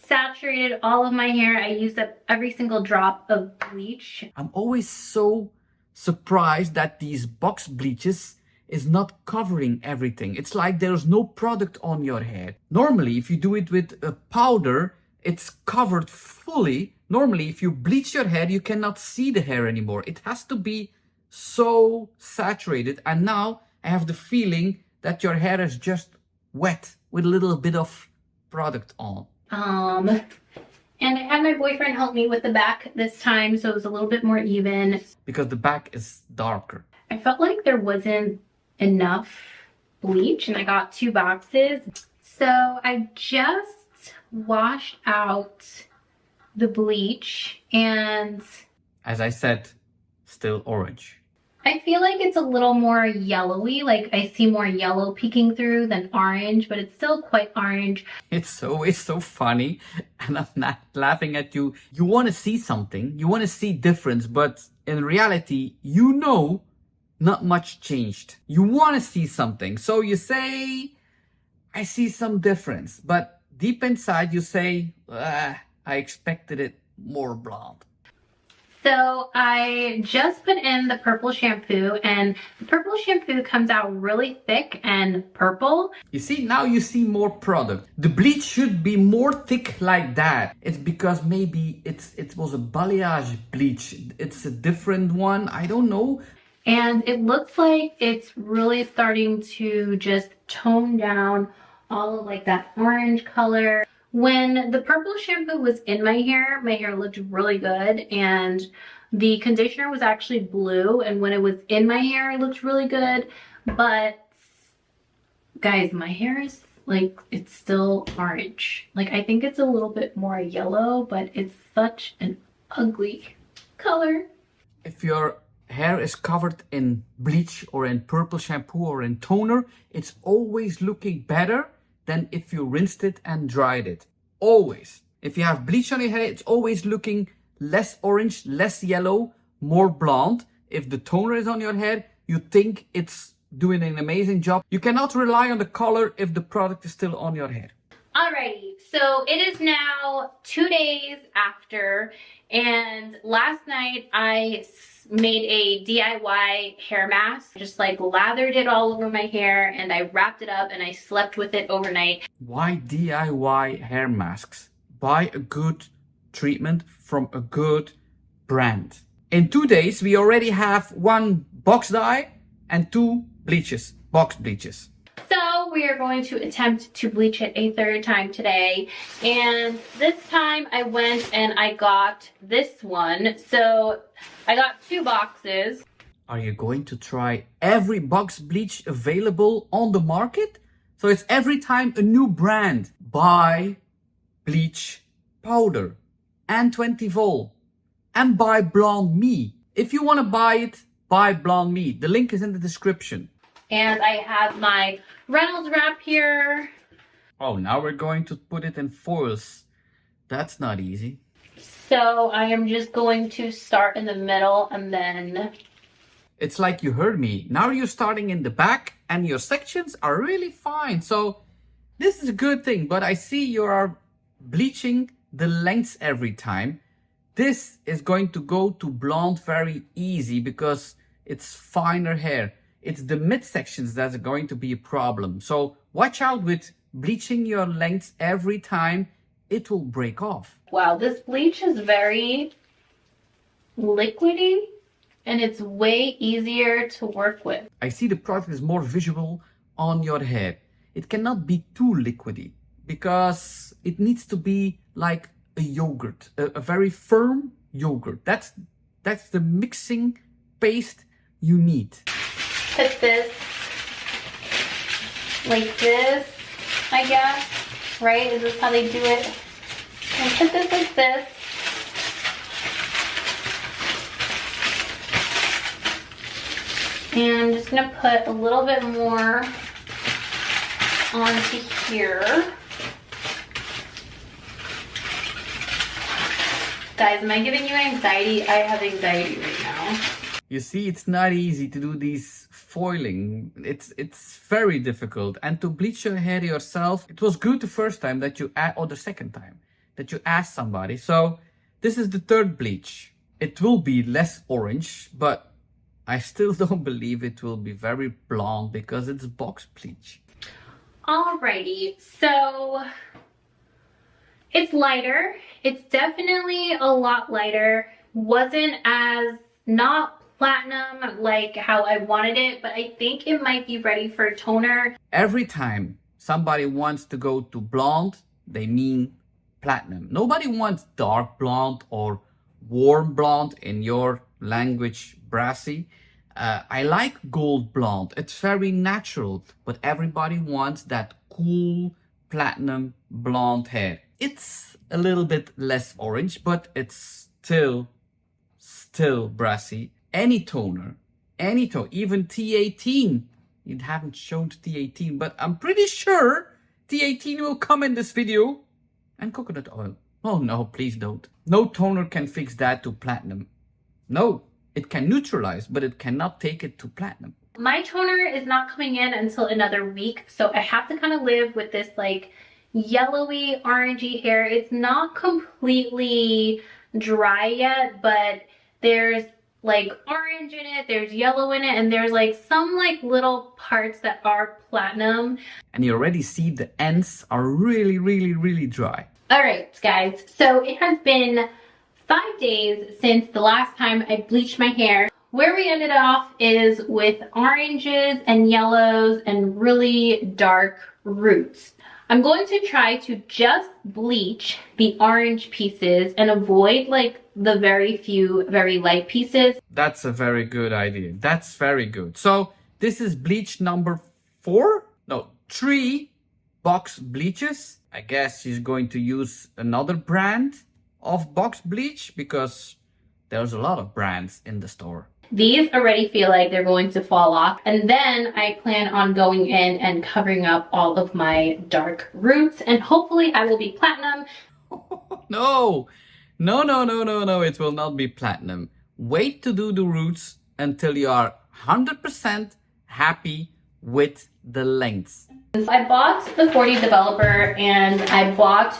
saturated all of my hair. I used up every single drop of bleach. I'm always so surprised that these box bleaches is not covering everything. It's like there's no product on your hair. Normally, if you do it with a powder, it's covered fully. Normally, if you bleach your hair, you cannot see the hair anymore. It has to be so saturated. And now I have the feeling that your hair is just wet with a little bit of product on. And I had my boyfriend help me with the back this time, so it was a little bit more even. Because the back is darker. I felt like there wasn't enough bleach, and I got 2 boxes. So I just washed out the bleach, and As I said, still orange. I feel like it's a little more yellowy. Like I see more yellow peeking through than orange, but it's still quite orange. It's always so funny, and I'm not laughing at you. You want to see something, you want to see difference, but in reality, you know, not much changed. You want to see something, so you say, I see some difference, but deep inside you say, I expected it more blonde. So I just put in the purple shampoo, and the purple shampoo comes out really thick and purple. You see, now you see more product. The bleach should be more thick like that. It's because maybe it was a balayage bleach. It's a different one, I don't know. And it looks like it's really starting to just tone down all of like that orange color. When the purple shampoo was in my hair looked really good, and the conditioner was actually blue, and when it was in my hair it looked really good. But guys, my hair is like, it's still orange. Like I think it's a little bit more yellow, but it's such an ugly color. If your hair is covered in bleach or in purple shampoo or in toner, it's always looking better than if you rinsed it and dried it. Always. If you have bleach on your hair, it's always looking less orange, less yellow, more blonde. If the toner is on your hair, you think it's doing an amazing job. You cannot rely on the color if the product is still on your hair. Alrighty, so it is now 2 days after, and last night I made a DIY hair mask. Just like lathered it all over my hair, and I wrapped it up and I slept with it overnight. Why DIY hair masks? Buy a good treatment from a good brand. In 2 days, we already have 1 box dye and 2 bleaches, box bleaches. So we are going to attempt to bleach it a 3rd time today. And this time I went and I got this one. So I got 2 boxes. Are you going to try every box bleach available on the market? So it's every time a new brand. Buy bleach powder and 20 vol and buy Blonde Me. If you want to buy it, buy Blonde Me. The link is in the description. And I have my Reynolds wrap here. Oh, now we're going to put it in foils. That's not easy. So I am just going to start in the middle and then... It's like you heard me. Now you're starting in the back and your sections are really fine. So this is a good thing, but I see you are bleaching the lengths every time. This is going to go to blonde very easy because it's finer hair. It's the midsections that's going to be a problem. So watch out with bleaching your lengths every time. It will break off. Wow, this bleach is very liquidy and it's way easier to work with. I see the product is more visual on your hair. It cannot be too liquidy because it needs to be like a yogurt, a very firm yogurt. That's the mixing paste you need. Put this like this, I guess, right? Is this how they do it? And put this like this. And I'm just gonna put a little bit more onto here. Guys, am I giving you anxiety? I have anxiety right now. You see, it's not easy to do these foiling. It's very difficult. And to bleach your hair yourself, it was good the first time that you add, or the second time. that you ask somebody. So this is the third bleach. It will be less orange, but I still don't believe it will be very blonde because it's box bleach. Alrighty, so it's lighter. It's definitely a lot lighter. Wasn't as not platinum like how I wanted it, but I think it might be ready for toner. Every time somebody wants to go to blonde, they mean platinum. Nobody wants dark blonde or warm blonde, in your language, brassy. I like gold blonde. It's very natural, but everybody wants that cool platinum blonde hair. It's a little bit less orange, but it's still brassy. Any toner, even T18. You haven't shown T18, but I'm pretty sure T18 will come in this video. And coconut oil. Oh no, please don't. No toner can fix that to platinum. No, it can neutralize, but it cannot take it to platinum. My toner is not coming in until another week, so I have to kind of live with this like yellowy, orangey hair. It's not completely dry yet, but there's like orange in it, there's yellow in it, and there's like some like little parts that are platinum. And you already see the ends are really dry. All right, guys, so it has been 5 days since the last time I bleached my hair. Where we ended off is with oranges and yellows and really dark roots. I'm going to try to just bleach the orange pieces and avoid like the very few very light pieces. That's a very good idea. That's very good. So this is bleach number 3 box bleaches. I guess she's going to use another brand of box bleach because there's a lot of brands in the store. These already feel like they're going to fall off. And then I plan on going in and covering up all of my dark roots. And hopefully I will be platinum. No, it will not be platinum. Wait to do the roots until you are 100% happy with the length. I bought the 40 developer and I bought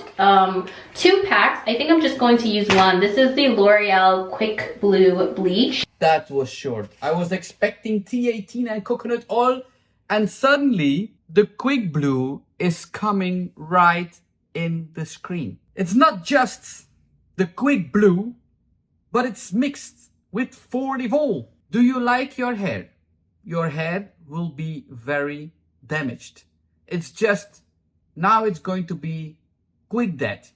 2 packs. I think I'm just going to use one. This is the L'Oreal Quick Blue Bleach. That was short. I was expecting T18 and coconut oil, and suddenly the Quick Blue is coming right in the screen. It's not just the Quick Blue, but it's mixed with 40 volt. Do you like your hair? Your hair will be very damaged. It's just, now it's going to be quick dead.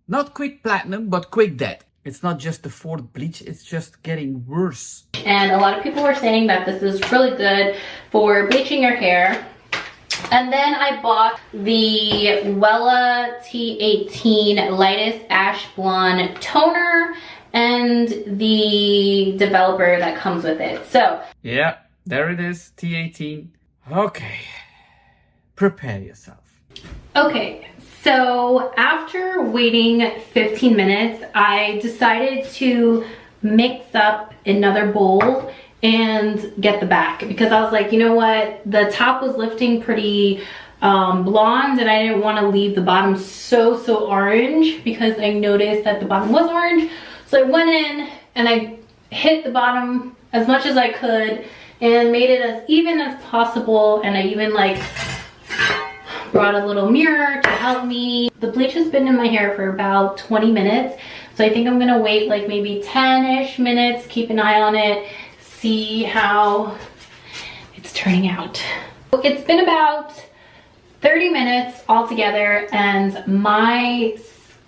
Not quick platinum, but quick dead. It's not just the 4th bleach, it's just getting worse. And a lot of people were saying that this is really good for bleaching your hair. And then I bought the Wella T18 Lightest Ash Blonde Toner and the developer that comes with it. So yeah, there it is, T18. Okay, prepare yourself. Okay, so after waiting 15 minutes, I decided to mix up another bowl and get the back because I was like, you know what, the top was lifting pretty blonde and I didn't want to leave the bottom so orange because I noticed that the bottom was orange. So I went in and I hit the bottom as much as I could and made it as even as possible, and I even like brought a little mirror to help me. The bleach has been in my hair for about 20 minutes, so I think I'm gonna wait like maybe 10-ish minutes, keep an eye on it, see how it's turning out. It's been about 30 minutes altogether and my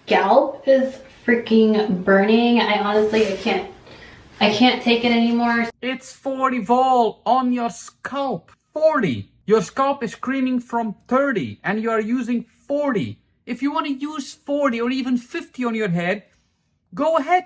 scalp is freaking burning. I honestly, I can't take it anymore. It's 40 volt on your scalp. 40. Your scalp is screaming from 30 and you are using 40. If you want to use 40 or even 50 on your head, go ahead.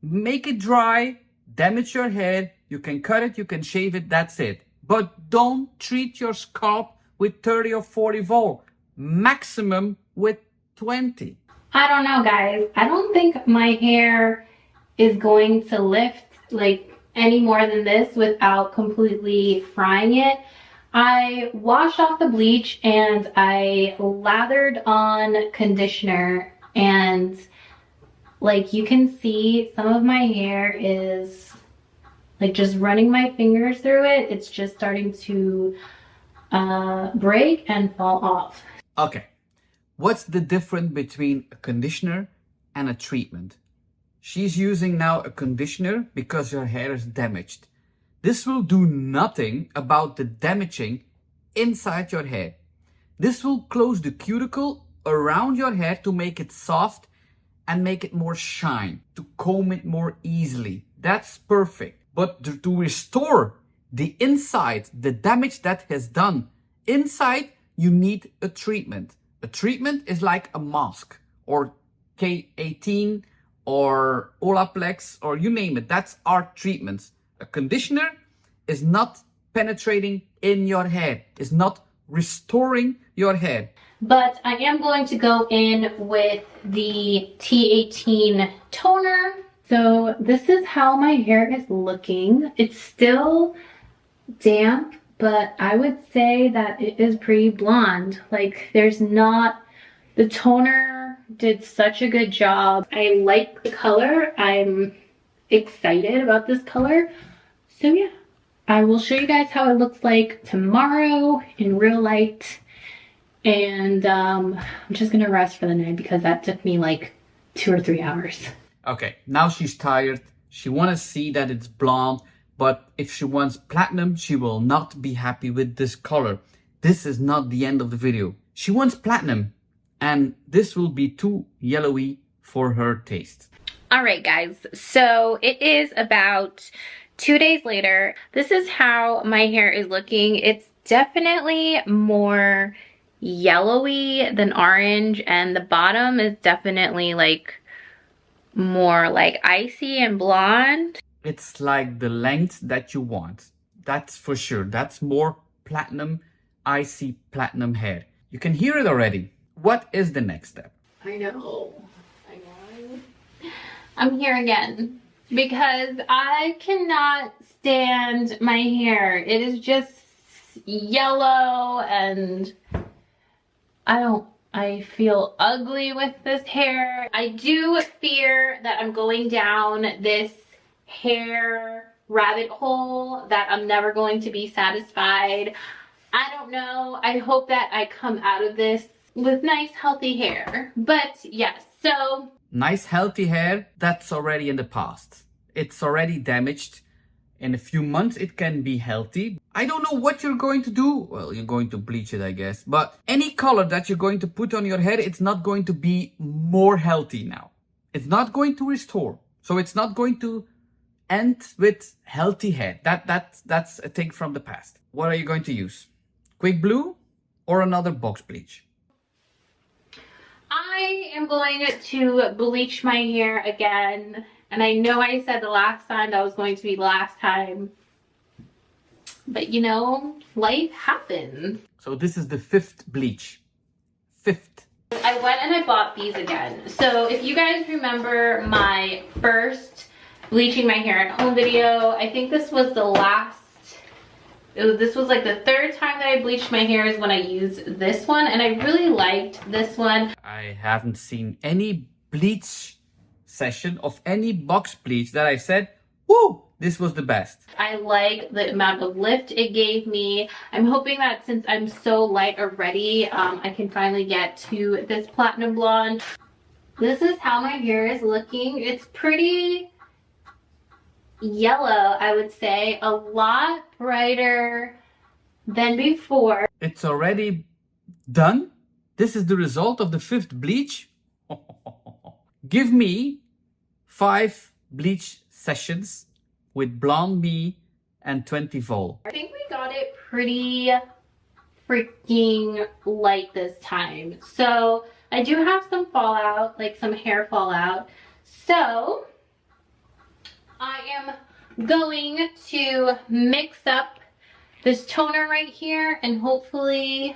Make it dry, damage your hair. You can cut it, you can shave it, that's it. But don't treat your scalp with 30 or 40 volt. Maximum with 20. I don't know, guys. I don't think my hair is going to lift like any more than this without completely frying it. I washed off the bleach and I lathered on conditioner And like you can see, some of my hair is like just running my fingers through it. It's just starting to break and fall off. Okay, what's the difference between a conditioner and a treatment? She's using now a conditioner because her hair is damaged. This will do nothing about the damaging inside your hair. This will close the cuticle around your hair to make it soft and make it more shine, to comb it more easily. That's perfect. But to restore the inside, the damage that has done inside, you need a treatment. A treatment is like a mask or K18 or Olaplex or you name it. That's our treatments. A conditioner is not penetrating in your hair, is not restoring your hair. But I am going to go in with the T18 toner. So this is how my hair is looking. It's still damp, but I would say that it is pretty blonde. Like there's not, the toner did such a good job. I like the color. I'm excited about this color. So yeah, I will show you guys how it looks like tomorrow in real light. And I'm just gonna rest for the night because that took me like 2 or 3 hours. Okay, now she's tired. She wants to see that it's blonde, but if she wants platinum, she will not be happy with this color. This is not the end of the video. She wants platinum, and this will be too yellowy for her taste. All right, guys, so it is about 2 days later. This is how my hair is looking. It's definitely more yellowy than orange, and the bottom is definitely like more like icy and blonde. It's like the length that you want. That's for sure. That's more platinum, icy platinum hair. You can hear it already. What is the next step? I know. I'm here again because I cannot stand my hair. It is just yellow and I feel ugly with this hair. I do fear that I'm going down this hair rabbit hole that I'm never going to be satisfied. I don't know. I hope that I come out of this with nice healthy hair. But yes, so Nice healthy hair, that's already in the past. It's already damaged. In a few months it can be healthy. I don't know what you're going to do. Well, you're going to bleach it, I guess. But any color that you're going to put on your hair, it's not going to be more healthy now. It's not going to restore. So it's not going to end with healthy hair. That's a thing from the past. What are you going to use? Quick Blue or another box bleach? I am going to bleach my hair again. And I know I said the last time that was going to be the last time. But you know, life happens. So this is the 5th bleach. 5th. I went and I bought these again. So if you guys remember my first bleaching my hair at home video, I think this was the last, this was like the 3rd time that I bleached my hair is when I used this one. And I really liked this one. I haven't seen any bleach session of any box bleach that I said, woo, this was the best. I like the amount of lift it gave me. I'm hoping that since I'm so light already, I can finally get to this platinum blonde. This is how my hair is looking. It's pretty yellow, I would say. A lot brighter than before. It's already done. This is the result of the 5th bleach. Give me 5 bleach sessions with Blonde Me and 20 Vol. I think we got it pretty freaking light this time. So I do have some fallout, like some hair fallout. So I am going to mix up this toner right here and hopefully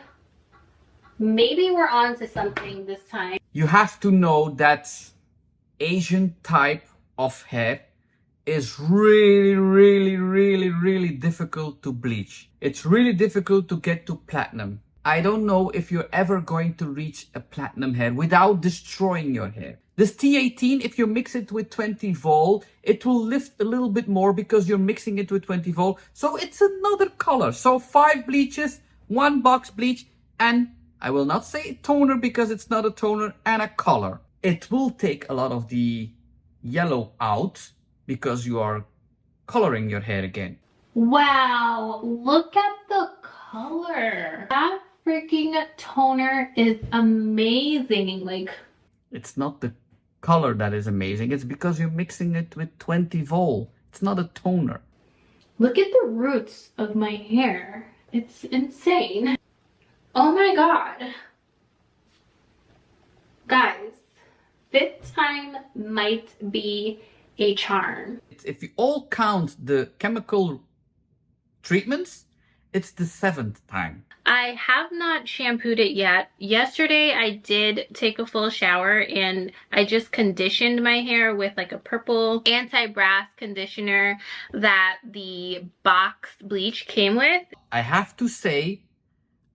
maybe we're on to something this time. You have to know that Asian type of hair is really difficult to bleach. It's really difficult to get to platinum. I don't know if you're ever going to reach a platinum hair without destroying your hair. This T18, if you mix it with 20 vol, it will lift a little bit more because you're mixing it with 20 vol. So it's another color. So 5 bleaches, 1 box bleach, and I will not say toner because it's not a toner, and a color. It will take a lot of the yellow out because you are coloring your hair again. Wow, look at the color. That freaking toner is amazing. Like, it's not the color that is amazing. It's because you're mixing it with 20 vol. It's not a toner. look at the roots of my hair. It's insane. Oh my god. Guys, 5th time might be a charm. If you all count the chemical treatments, it's the 7th time. I have not shampooed it yet. Yesterday I did take a full shower and I just conditioned my hair with like a purple anti-brass conditioner that the box bleach came with. I have to say,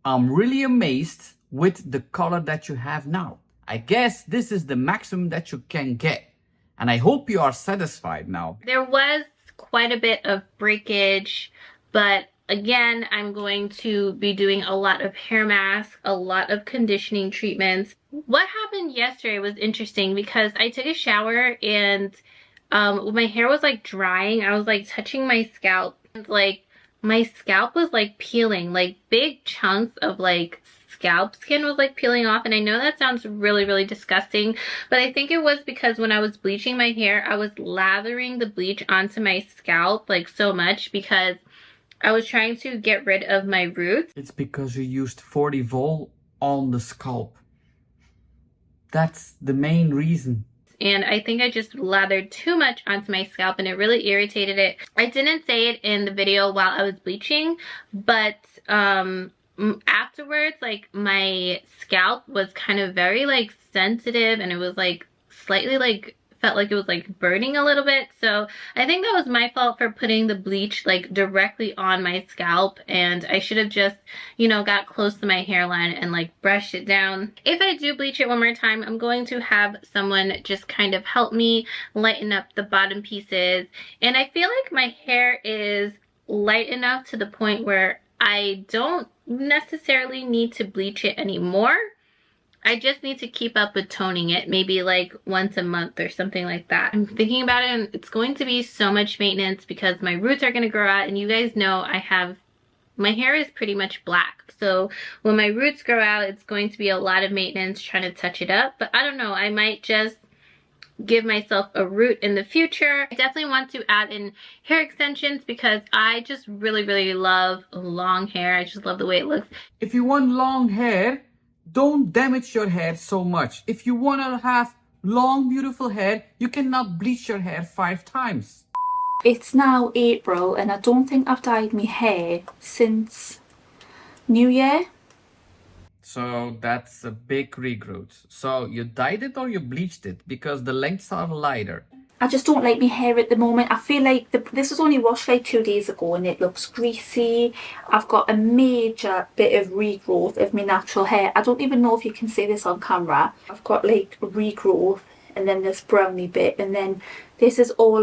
I'm really amazed with the color that you have now. I guess this is the maximum that you can get. And I hope you are satisfied now. There was quite a bit of breakage, but again, I'm going to be doing a lot of hair masks, a lot of conditioning treatments. What happened yesterday was interesting because I took a shower and my hair was like drying. I was like touching my scalp and like my scalp was like peeling, like big chunks of like scalp skin was like peeling off. And I know that sounds really, really disgusting, but I think it was because when I was bleaching my hair, I was lathering the bleach onto my scalp like so much because I was trying to get rid of my roots. It's because you used 40 vol on the scalp. That's the main reason. And I think I just lathered too much onto my scalp and it really irritated it. I didn't say it in the video while I was bleaching, but afterwards, like my scalp was kind of very like sensitive and it was like slightly like felt like it was like burning a little bit. So I think that was my fault for putting the bleach like directly on my scalp, and I should have just, you know, got close to my hairline and like brushed it down. If I do bleach it one more time, I'm going to have someone just kind of help me lighten up the bottom pieces. And I feel like my hair is light enough to the point where I don't necessarily need to bleach it anymore. I just need to keep up with toning it, maybe like once a month or something like that. I'm thinking about it and it's going to be so much maintenance because my roots are going to grow out, and you guys know my hair is pretty much black. So when my roots grow out, it's going to be a lot of maintenance trying to touch it up. But I don't know, I might just give myself a root in the future. I definitely want to add in hair extensions because I just really, really love long hair. I just love the way it looks. If you want long hair, don't damage your hair so much. If you want to have long, beautiful hair, you cannot bleach your hair 5 times. It's now April and I don't think I've dyed my hair since New Year. So that's a big regrowth. So you dyed it or you bleached it? Because the lengths are lighter. I just don't like my hair at the moment. I feel like this was only washed like 2 days ago and it looks greasy. I've got a major bit of regrowth of my natural hair. I don't even know if you can see this on camera. I've got like regrowth and then this browny bit, and then this is all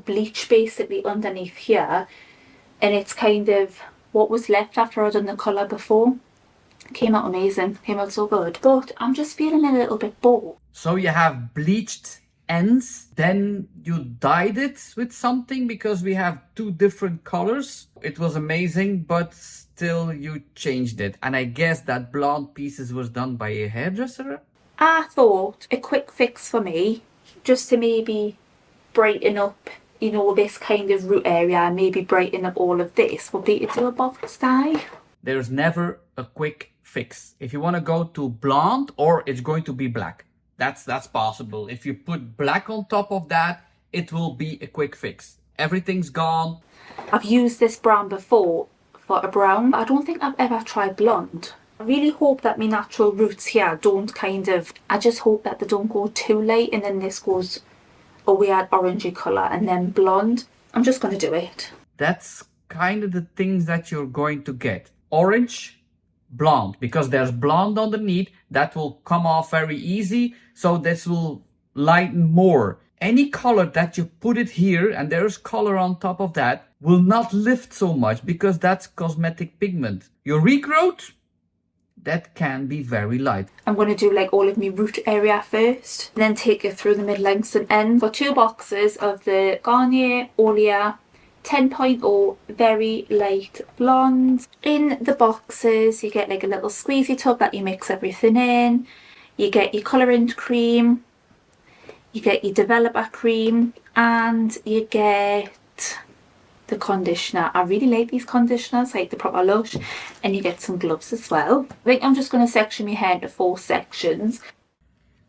bleach basically underneath here, and it's kind of what was left after I'd done the colour before. Came out amazing, came out so good, but I'm just feeling a little bit bored. So you have bleached ends, then you dyed it with something because we have 2 different colors. It was amazing, but still you changed it. And I guess that blonde pieces was done by a hairdresser? I thought a quick fix for me, just to maybe brighten up, you know, this kind of root area, and maybe brighten up all of this, would be to do a box dye. There's never a quick fix. If you want to go to blonde, or it's going to be black. That's possible. If you put black on top of that, it will be a quick fix. Everything's gone. I've used this brown before for a brown. I don't think I've ever tried blonde. I really hope that my natural roots here don't I just hope that they don't go too light and then this goes a weird orangey colour and then blonde. I'm just going to do it. That's kind of the things that you're going to get. orange, blonde, because there's blonde underneath that will come off very easy. So this will lighten more. Any color that you put it here and there's color on top of that will not lift so much because that's cosmetic pigment. Your regrowth, that can be very light. I'm going to do like all of my root area first, then take it through the mid-lengths and ends. Got 2 boxes of the Garnier Olia 10.0 very light blonde. In the boxes you get like a little squeezy tub that you mix everything in. You get your colorant cream, you get your developer cream, and you get the conditioner. I really like these conditioners, like the proper Lush, and you get some gloves as well. I think I'm just going to section my hair into 4 sections.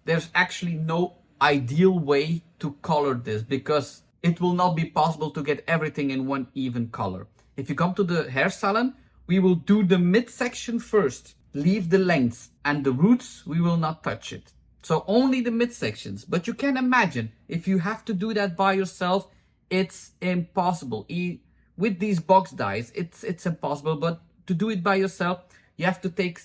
There's actually no ideal way to color this because it will not be possible to get everything in one even color. If you come to the hair salon, we will do the midsection first, leave the lengths, and the roots we will not touch it. So only the midsections. But you can imagine if you have to do that by yourself, it's impossible. With these box dyes, it's impossible. But to do it by yourself, you have to take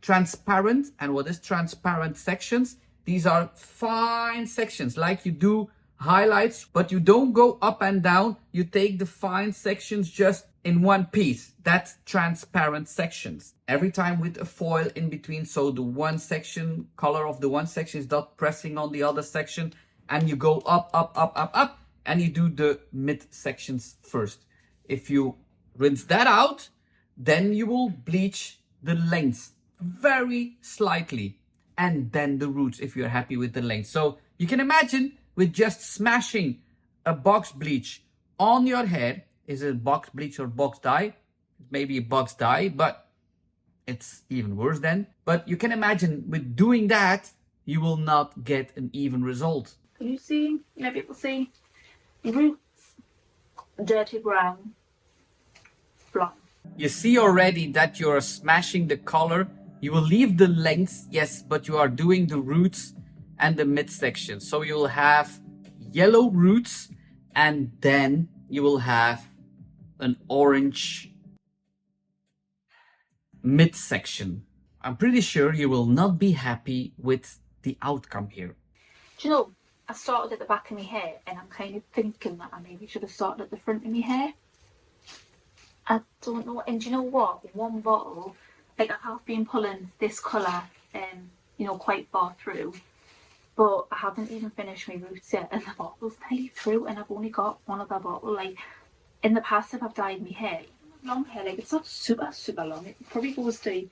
transparent. And what is transparent sections? These are fine sections, like you do highlights, but you don't go up and down. You take the fine sections just in one piece. That's transparent sections. Every time with a foil in between, so the one section, color of the one section is not pressing on the other section, and you go up, up, up, up, up, and you do the mid sections first. If you rinse that out, then you will bleach the lengths very slightly, and then the roots if you're happy with the length. So you can imagine with just smashing a box bleach on your head. Is it box bleach or box dye? Maybe a box dye, but it's even worse then. But you can imagine with doing that, you will not get an even result. Can you see? Maybe people see roots, dirty brown, blonde. You see already that you're smashing the color. You will leave the lengths, yes, but you are doing the roots and the midsection. So you will have yellow roots and then you will have an orange midsection. I'm pretty sure you will not be happy with the outcome here. Do you know, I started at the back of my hair and I'm kind of thinking that I maybe should have started at the front of my hair. I don't know, and do you know what? In one bottle, like I have been pulling this colour, you know, quite far through, but I haven't even finished my roots yet, and the bottle's nearly through, and I've only got one other bottle. Like in the past, if I've dyed my hair, long hair, like it's not super long. It probably goes to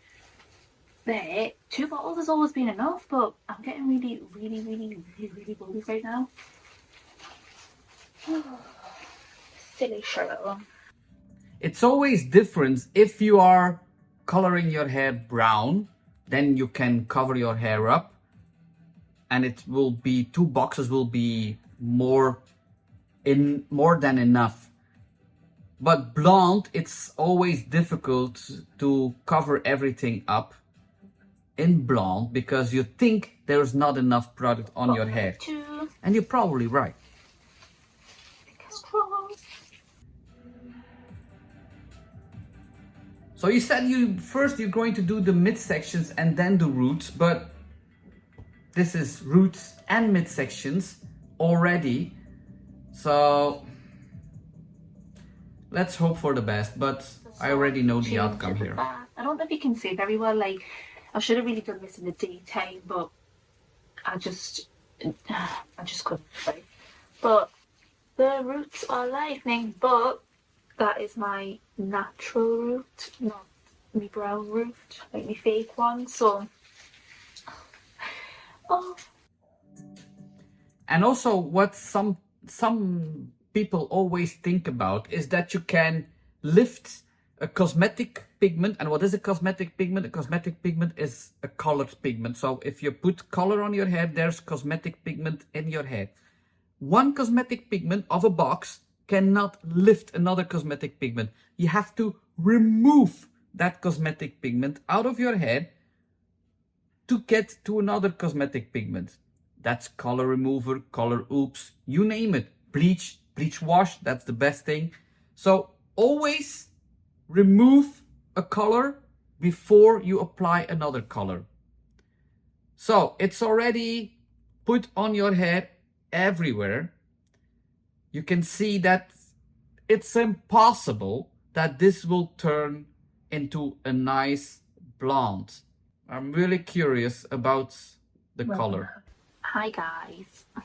there. 2 bottles has always been enough, but I'm getting really bullied right now. Silly shirt on. It's always different. If you are coloring your hair brown, then you can cover your hair up and it will be 2 boxes will be more than enough. But blonde, it's always difficult to cover everything up in blonde because you think there's not enough product on your hair. And you're probably right. So you said you're going to do the midsections and then the roots, but this is roots and midsections already. So let's hope for the best, but I already know the outcome here. I don't know if you can see very well, like I should have really done this in the daytime, but I just couldn't. Right? But the roots are lightning, but that is my natural root, not my brown root, like my fake one. So, And also, what some people always think about is that you can lift a cosmetic pigment. And what is a cosmetic pigment? A cosmetic pigment is a colored pigment. So if you put color on your hair, there's cosmetic pigment in your hair. One cosmetic pigment of a box cannot lift another cosmetic pigment. You have to remove that cosmetic pigment out of your hair to get to another cosmetic pigment. That's color remover, color oops, you name it. Bleach wash, that's the best thing. So always remove a color before you apply another color. So it's already put on your hair everywhere. You can see that it's impossible that this will turn into a nice blonde. I'm really curious about the color. Hi guys. I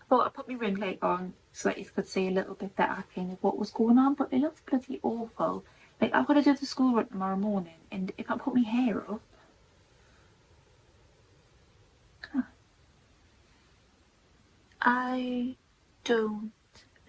thought I'd put my ring light on so that you could see a little bit better kind of what was going on, but it looks bloody awful. Like, I've got to do the school run tomorrow morning, and if I put my hair up, I don't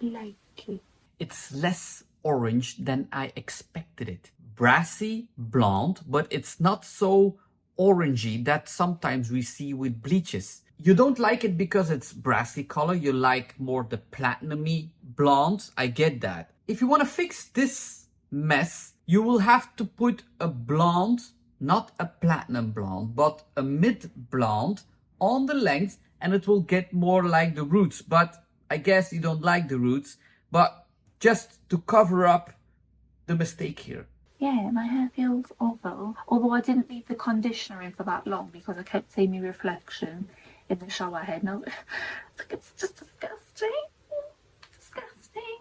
like it. It's less orange than I expected it. Brassy, blonde, but it's not so orangey that sometimes we see with bleaches. You don't like it because it's brassy color, you like more the platinum-y blonde, I get that. If you want to fix this mess, you will have to put a blonde, not a platinum blonde, but a mid blonde on the length, and it will get more like the roots. But I guess you don't like the roots, but just to cover up the mistake here. Yeah, my hair feels awful. Although I didn't leave the conditioner in for that long because I kept seeing my reflection in the shower head. No, it's just disgusting. Disgusting.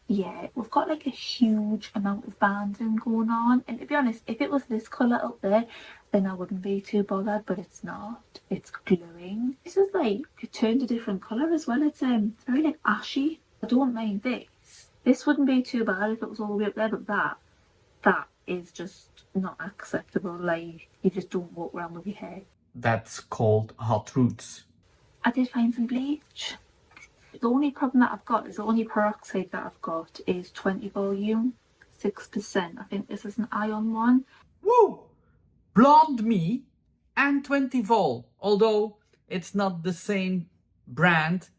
Yeah, we've got like a huge amount of banding going on. And to be honest, if it was this colour up there, then I wouldn't be too bothered, but it's not. It's glowing. This is like, it turned a different colour as well. It's very like ashy. I don't mind this. This wouldn't be too bad if it was all the way up there, but that is just not acceptable. Like, you just don't walk around with your hair. That's called hot roots. I did find some bleach. The only problem that I've got is the only peroxide that I've got is 20 volume, 6%. I think this is an ion one. Woo! Blonde Me and 20 vol. Although it's not the same brand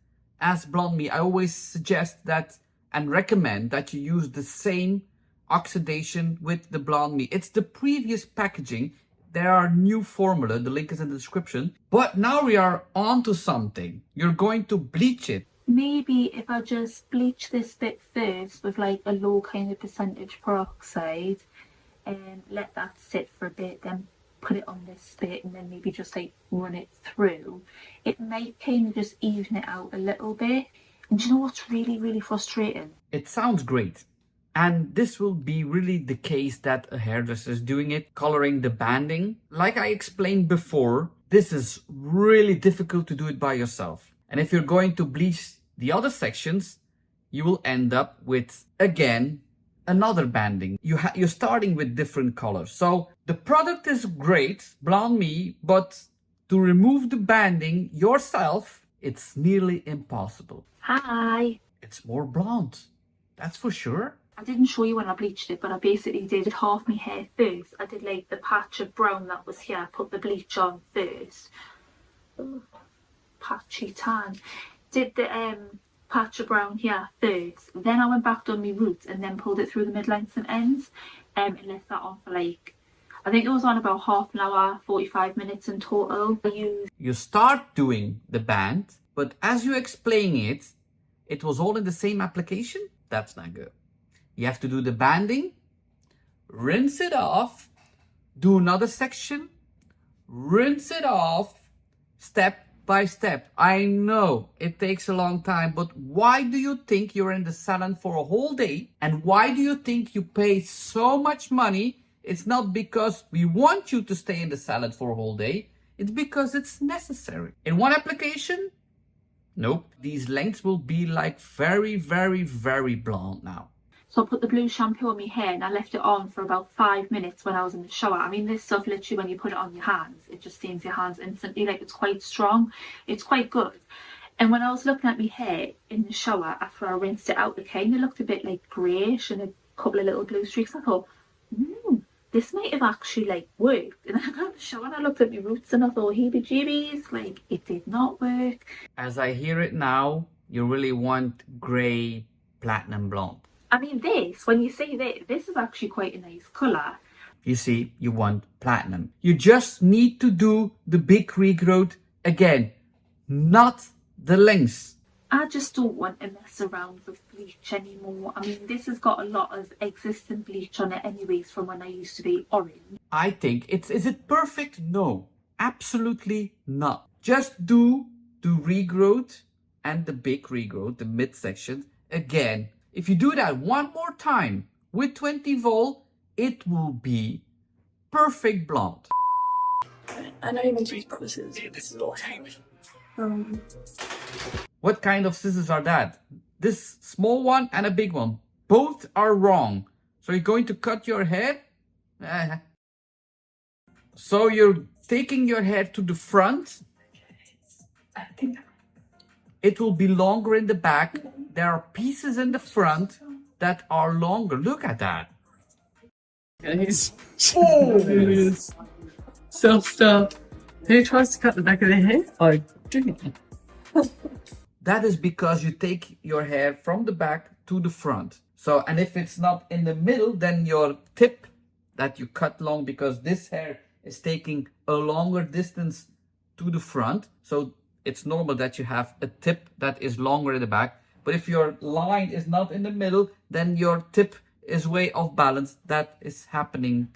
as Blonde Me, I always suggest that and recommend that you use the same oxidation with the Blonde Me. It's the previous packaging. There are new formula, the link is in the description. But now we are on to something. You're going to bleach it. Maybe if I just bleach this bit first with like a low kind of percentage peroxide and let that sit for a bit, then put it on this bit and then maybe just like run it through. It might kind of just even it out a little bit. And do you know what's really, really frustrating? It sounds great. And this will be really the case that a hairdresser is doing it, coloring the banding. Like I explained before, this is really difficult to do it by yourself. And if you're going to bleach the other sections, you will end up with, again, another banding. You're starting with different colors. So the product is great, Blonde Me, but to remove the banding yourself, it's nearly impossible. Hi. It's more blonde, that's for sure. I didn't show you when I bleached it, but I basically did half my hair first. I did like the patch of brown that was here, put the bleach on first. Ooh, patchy tan. Did the patch of brown here first. Then I went back done my roots and then pulled it through the mid-lengths and ends and left that on for like, I think it was on about half an hour, 45 minutes in total. You start doing the band, but as you explain it, it was all in the same application? That's not good. You have to do the banding, rinse it off, do another section, rinse it off, step by step. I know it takes a long time, but why do you think you're in the salon for a whole day? And why do you think you pay so much money? It's not because we want you to stay in the salon for a whole day. It's because it's necessary. In one application, nope. These lengths will be like very, very, very blonde now. So I put the blue shampoo on my hair and I left it on for about 5 minutes when I was in the shower. I mean, this stuff literally when you put it on your hands, it just stains your hands instantly. Like, it's quite strong. It's quite good. And when I was looking at my hair in the shower after I rinsed it out, it kind of looked a bit like greyish and a couple of little blue streaks. I thought, this might have actually like worked. And then I got in the shower and I looked at my roots and I thought, heebie-jeebies, like, it did not work. As I hear it now, you really want grey platinum blonde. I mean, this, when you say this is actually quite a nice colour. You see, you want platinum. You just need to do the big regrowth again, not the lengths. I just don't want to mess around with bleach anymore. I mean, this has got a lot of existing bleach on it anyways from when I used to be orange. I think is it perfect? No, absolutely not. Just do the regrowth and the big regrowth, the midsection again. If you do that one more time with 20 volt, it will be perfect blonde. I know you meant to use proper scissors, but this is all I have. What kind of scissors are that? This small one and a big one. Both are wrong. So you're going to cut your hair? So you're taking your hair to the front. It will be longer in the back. There are pieces in the front that are longer. Look at that. Guys, self-start. Who tries to cut the back of their hair? I do. That is because you take your hair from the back to the front. So, and if it's not in the middle, then your tip that you cut long, because this hair is taking a longer distance to the front. So it's normal that you have a tip that is longer in the back. But if your line is not in the middle, then your tip is way off balance. That is happening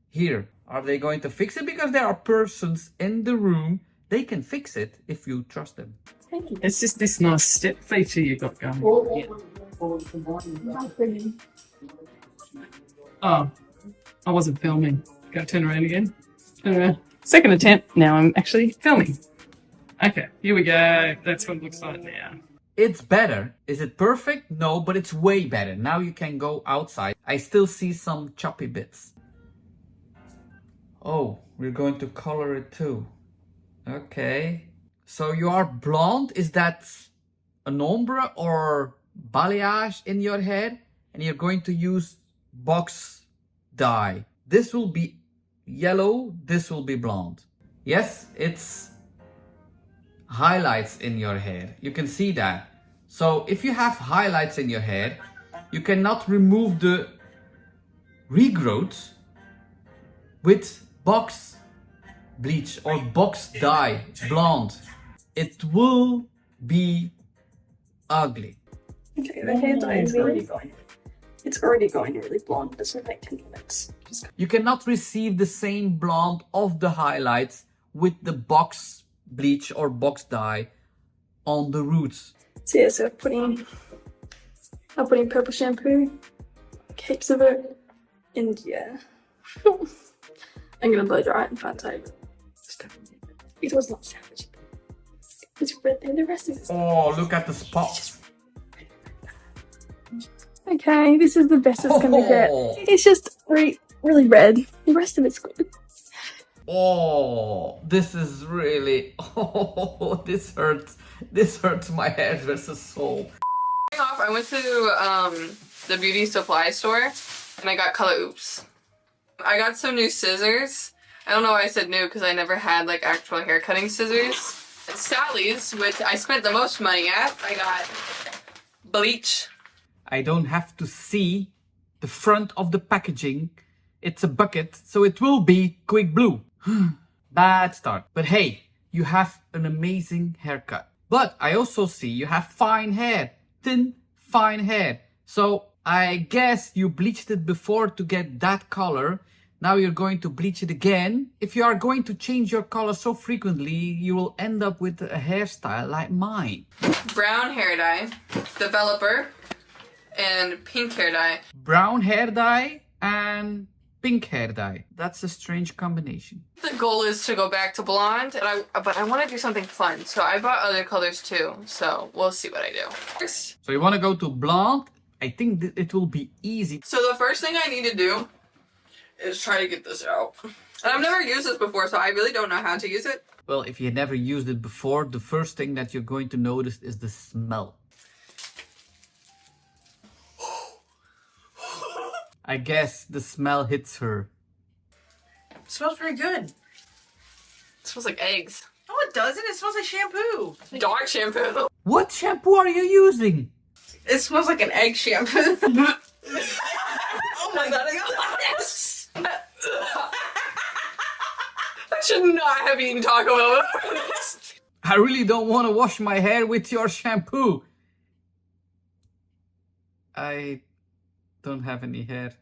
here. Are they going to fix it? Because there are persons in the room. They can fix it if you trust them. It's just this nice step feature you got going. Yeah. Oh, I wasn't filming. Go turn around again. Turn around. Second attempt. Now I'm actually filming. Okay, here we go. That's what it looks like now. It's better. Is it perfect? No, but it's way better. Now you can go outside. I still see some choppy bits. Oh, we're going to color it too. Okay. So you are blonde. Is that an ombre or balayage in your hair? And you're going to use box dye. This will be yellow. This will be blonde. Yes, it's highlights in your hair. You can see that. So if you have highlights in your hair, you cannot remove the regrowth with box bleach or box dye blonde. It will be ugly. Okay, the hair dye is already going. It's already going really blonde. This will take 10 minutes. You cannot receive the same blonde of the highlights with the box bleach or box dye on the roots. So yeah, so I'm putting purple shampoo, heaps of it, and yeah. I'm gonna blow dry it and front side. It was not savage. It's red and the rest is. Oh, look at the spots. Okay, this is the best it's gonna get. It's just really red. The rest of it's good. Oh, this is really, oh, this hurts. This hurts my hairdresser's soul. I went to the beauty supply store and I got color oops. I got some new scissors. I don't know why I said new because I never had like actual hair cutting scissors. At Sally's, which I spent the most money at, I got Bleach. I don't have to see the front of the packaging. It's a bucket, so it will be quick blue. Bad start. But hey, you have an amazing haircut. But I also see you have fine hair. Thin, fine hair. So I guess you bleached it before to get that color. Now you're going to bleach it again. If you are going to change your color so frequently, you will end up with a hairstyle like mine. Brown hair dye, developer, and pink hair dye. Brown hair dye and pink hair dye. That's a strange combination. The goal is to go back to blonde, and but I want to do something fun, so I bought other colors too, so we'll see what I do. First, So you want to go to blonde? I think it will be easy. so the first thing I need to do is try to get this out. And I've never used this before, so I really don't know how to use it. Well, if you never used it before, the first thing that you're going to notice is the smell. I guess the smell hits her. It smells pretty good. It smells like eggs. No, it doesn't. It smells like shampoo. Dog shampoo. What shampoo are you using? It smells like an egg shampoo. Oh my god, I got this. I should not have eaten Taco Bell. I really don't want to wash my hair with your shampoo. I don't have any hair.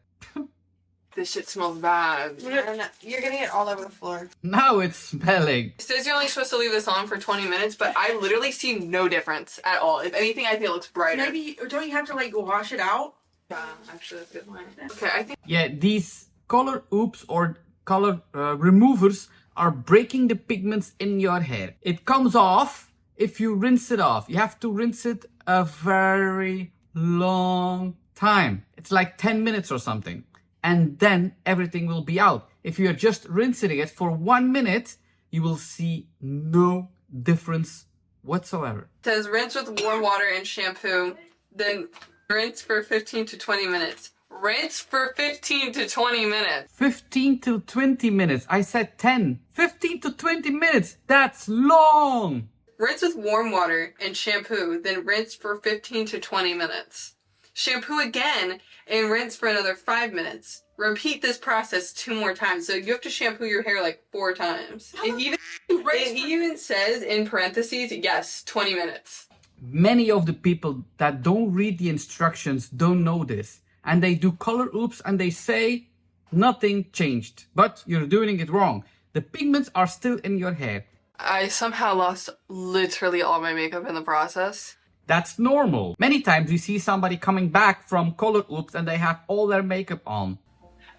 This shit smells bad. You're getting it all over the floor. Now it's smelling. It says you're only supposed to leave this on for 20 minutes, but I literally see no difference at all. If anything, I think it looks brighter. Maybe, don't you have to like wash it out? Yeah, actually, that's a good point. Okay, I think. Yeah, these color oops or color removers are breaking the pigments in your hair. It comes off if you rinse it off. You have to rinse it a very long time. It's like 10 minutes or something. And then everything will be out. If you're just rinsing it for 1 minute, you will see no difference whatsoever. It says rinse with warm water and shampoo, then rinse for 15 to 20 minutes. Rinse for 15 to 20 minutes. 15 to 20 minutes. I said 10. 15 to 20 minutes. That's long. Rinse with warm water and shampoo, then rinse for 15 to 20 minutes. Shampoo again and rinse for another 5 minutes. Repeat this process 2 more times. So you have to shampoo your hair like 4 times. It even says in parentheses, yes, 20 minutes. Many of the people that don't read the instructions don't know this. And they do color oops and they say nothing changed. But you're doing it wrong. The pigments are still in your hair. I somehow lost literally all my makeup in the process. That's normal. Many times you see somebody coming back from color oops and they have all their makeup on.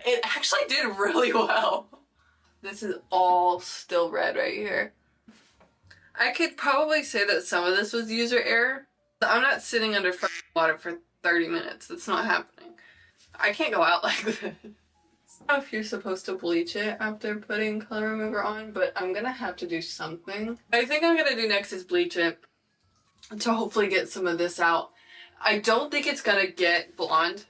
It actually did really well. This is all still red right here. I could probably say that some of this was user error. I'm not sitting under water for 30 minutes. That's not happening. I can't go out like this. I don't know if you're supposed to bleach it after putting color remover on, but I'm gonna have to do something. I think I'm gonna do next is bleach it to hopefully get some of this out. I don't think it's gonna get blonde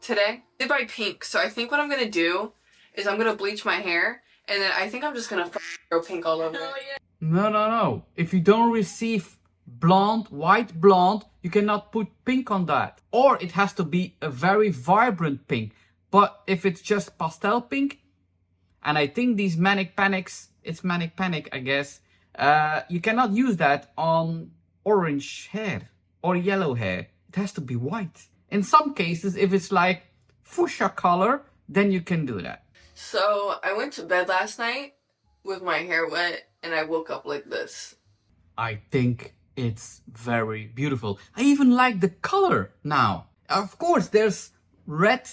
today. I did buy pink, so I think what I'm gonna do is I'm gonna bleach my hair, and then I think I'm just gonna throw pink all over it. No. If you don't receive blonde, white blonde, you cannot put pink on that. Or it has to be a very vibrant pink. But if it's just pastel pink, and I think these Manic Panics, it's Manic Panic, I guess, you cannot use that on orange hair or yellow hair. It has to be white. In some cases, if it's like fuchsia color, then you can do that. So I went to bed last night with my hair wet and I woke up like this. I think it's very beautiful. I even like the color now. Of course, there's red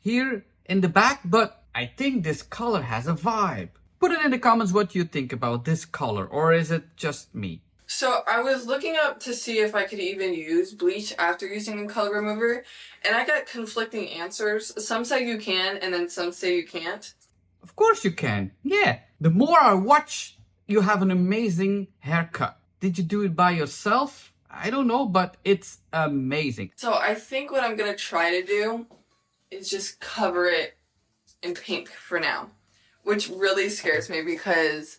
here in the back, but I think this color has a vibe. Put it in the comments what you think about this color, or is it just me? So I was looking up to see if I could even use bleach after using a color remover, and I got conflicting answers. Some say you can, and then some say you can't. Of course you can. Yeah. The more I watch, you have an amazing haircut. Did you do it by yourself? I don't know, but it's amazing. So I think what I'm gonna try to do is just cover it in pink for now, which really scares me because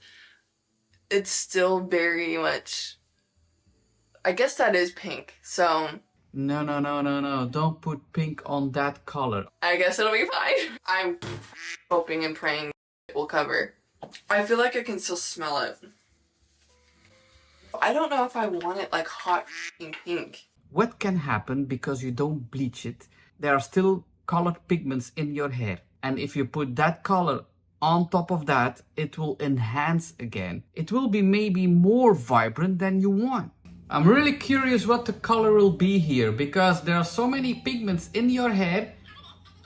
it's still very much, I guess that is pink, so. No. Don't put pink on that color. I guess it'll be fine. I'm hoping and praying it will cover. I feel like I can still smell it. I don't know if I want it like hot pink. What can happen because you don't bleach it? There are still colored pigments in your hair. And if you put that color on top of that, it will enhance again. It will be maybe more vibrant than you want. I'm really curious what the color will be here because there are so many pigments in your hair.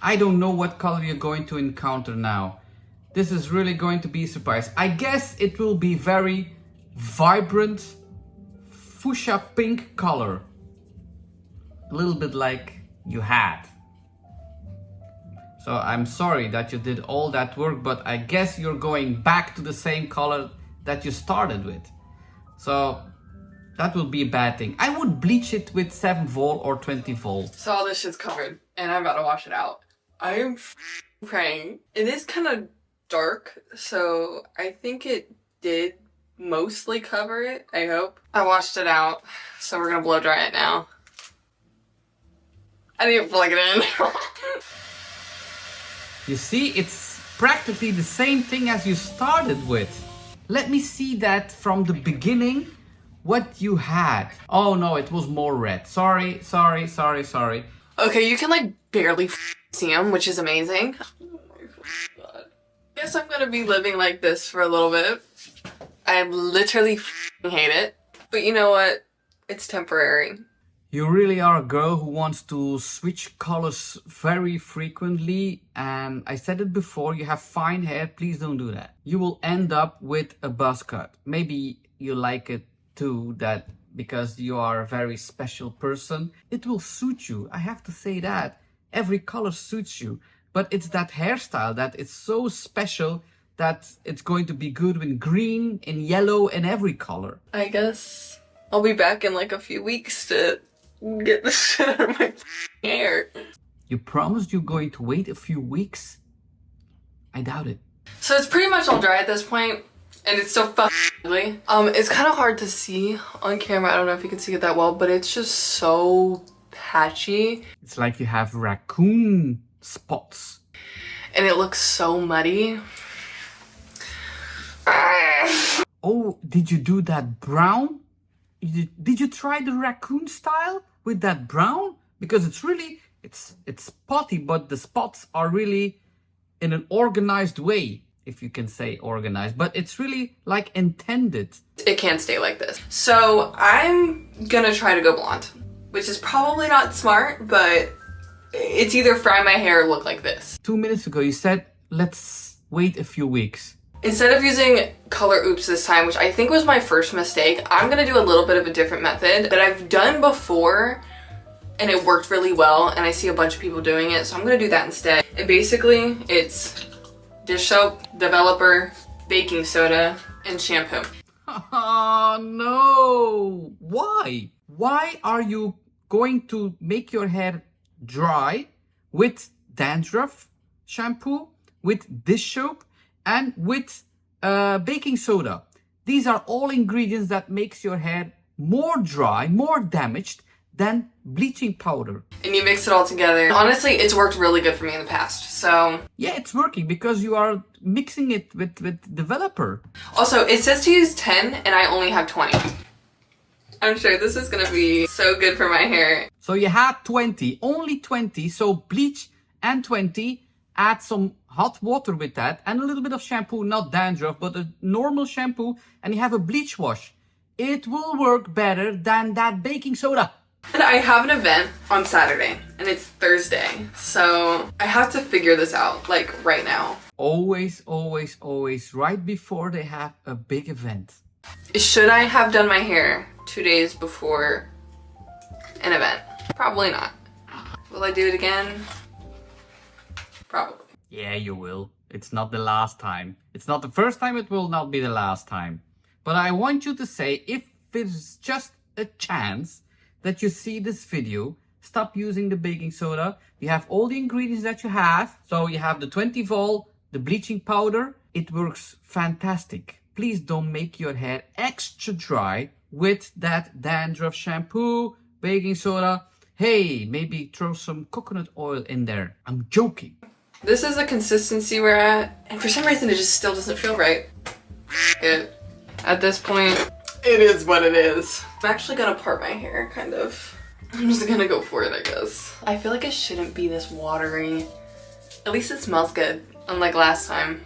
I don't know what color you're going to encounter now. This is really going to be a surprise. I guess it will be very vibrant fuchsia pink color. A little bit like you had. So I'm sorry that you did all that work, but I guess you're going back to the same color that you started with. So that would be a bad thing. I would bleach it with 7 volt or 20 volt. So all this shit's covered and I'm about to wash it out. I am praying. It is kind of dark, so I think it did mostly cover it, I hope. I washed it out, so we're gonna blow dry it now. I need to plug it in. You see, it's practically the same thing as you started with. Let me see that from the beginning, what you had. Oh no, it was more red. Sorry. Okay, you can like barely see them, which is amazing. Oh my god. Guess I'm gonna be living like this for a little bit. I literally hate it. But you know what? It's temporary. You really are a girl who wants to switch colors very frequently, and I said it before, you have fine hair, please don't do that. You will end up with a buzz cut. Maybe you like it too, that because you are a very special person. It will suit you, I have to say that. Every color suits you, but it's that hairstyle that it's so special that it's going to be good in green, in yellow, in every color. I guess I'll be back in like a few weeks to get the shit out of my hair. You promised you're going to wait a few weeks? I doubt it. So it's pretty much all dry at this point, and it's still ugly. It's kind of hard to see on camera. I don't know if you can see it that well, but it's just so patchy. It's like you have raccoon spots. And it looks so muddy. Oh, did you do that brown? Did you try the raccoon style with that brown? Because it's really, it's spotty, but the spots are really in an organized way, if you can say organized, but it's really like intended. It can't stay like this. So I'm gonna try to go blonde, which is probably not smart, but it's either fry my hair or look like this. 2 minutes ago, you said, let's wait a few weeks. Instead of using color oops this time, which I think was my first mistake, I'm gonna do a little bit of a different method that I've done before and it worked really well, and I see a bunch of people doing it, so I'm gonna do that instead. And basically, it's dish soap, developer, baking soda, and shampoo. Oh no! Why? Why are you going to make your hair dry with dandruff shampoo, with dish soap, and with baking soda? These are all ingredients that makes your hair more dry, more damaged than bleaching powder. And you mix it all together. Honestly, it's worked really good for me in the past, so. Yeah, it's working because you are mixing it with developer. Also, it says to use 10 and I only have 20. I'm sure this is gonna be so good for my hair. So you had 20, only 20, so bleach and 20, add some hot water with that and a little bit of shampoo, not dandruff, but a normal shampoo, and you have a bleach wash. It will work better than that baking soda. And I have an event on Saturday and it's Thursday, so I have to figure this out, like right now. Always, always, always right before they have a big event. Should I have done my hair 2 days before an event? Probably not. Will I do it again? Probably. Yeah, you will. It's not the last time. It's not the first time, it will not be the last time. But I want you to say, if it's just a chance that you see this video, stop using the baking soda. You have all the ingredients that you have. So you have the 20 vol, the bleaching powder. It works fantastic. Please don't make your hair extra dry with that dandruff shampoo, baking soda. Hey, maybe throw some coconut oil in there. I'm joking. This is the consistency we're at, and for some reason it just still doesn't feel right. It. At this point, it is what it is. I'm actually gonna part my hair, kind of. I'm just gonna go for it, I guess. I feel like it shouldn't be this watery. At least it smells good, unlike last time.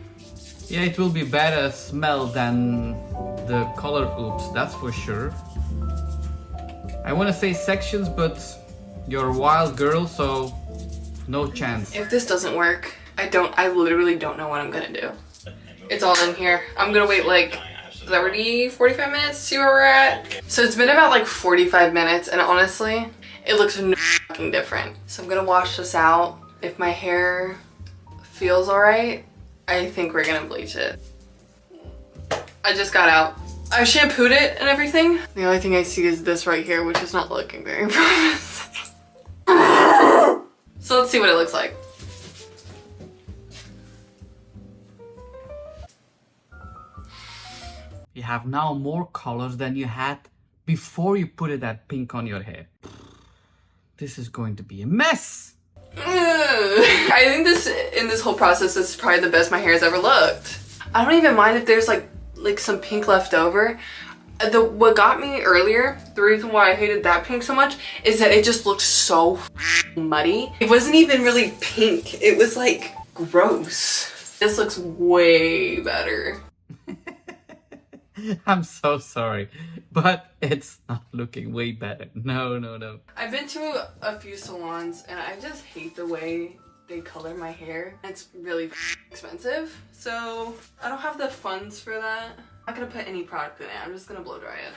Yeah, it will be better smell than the color oops, that's for sure. I want to say sections, but you're a wild girl, so no chance. If this doesn't work, I literally don't know what I'm gonna do. It's all in here. I'm gonna wait like 30, 45 minutes, see where we're at. So it's been about like 45 minutes, and honestly, it looks no fucking different. So I'm gonna wash this out. If my hair feels alright, I think we're gonna bleach it. I just got out. I shampooed it and everything. The only thing I see is this right here, which is not looking very promising. So let's see what it looks like. You have now more colors than you had before you put that pink on your hair. This is going to be a mess. I think in this whole process, this is probably the best my hair has ever looked. I don't even mind if there's like like some pink left over. What got me earlier, the reason why I hated that pink so much, is that it just looked so muddy. It wasn't even really pink. It was like gross. This looks way better. I'm so sorry, but it's not looking way better. No, no, no. I've been to a few salons and I just hate the way they color my hair. It's really expensive, so I don't have the funds for that. I'm not gonna put any product in it. I'm just gonna blow dry it.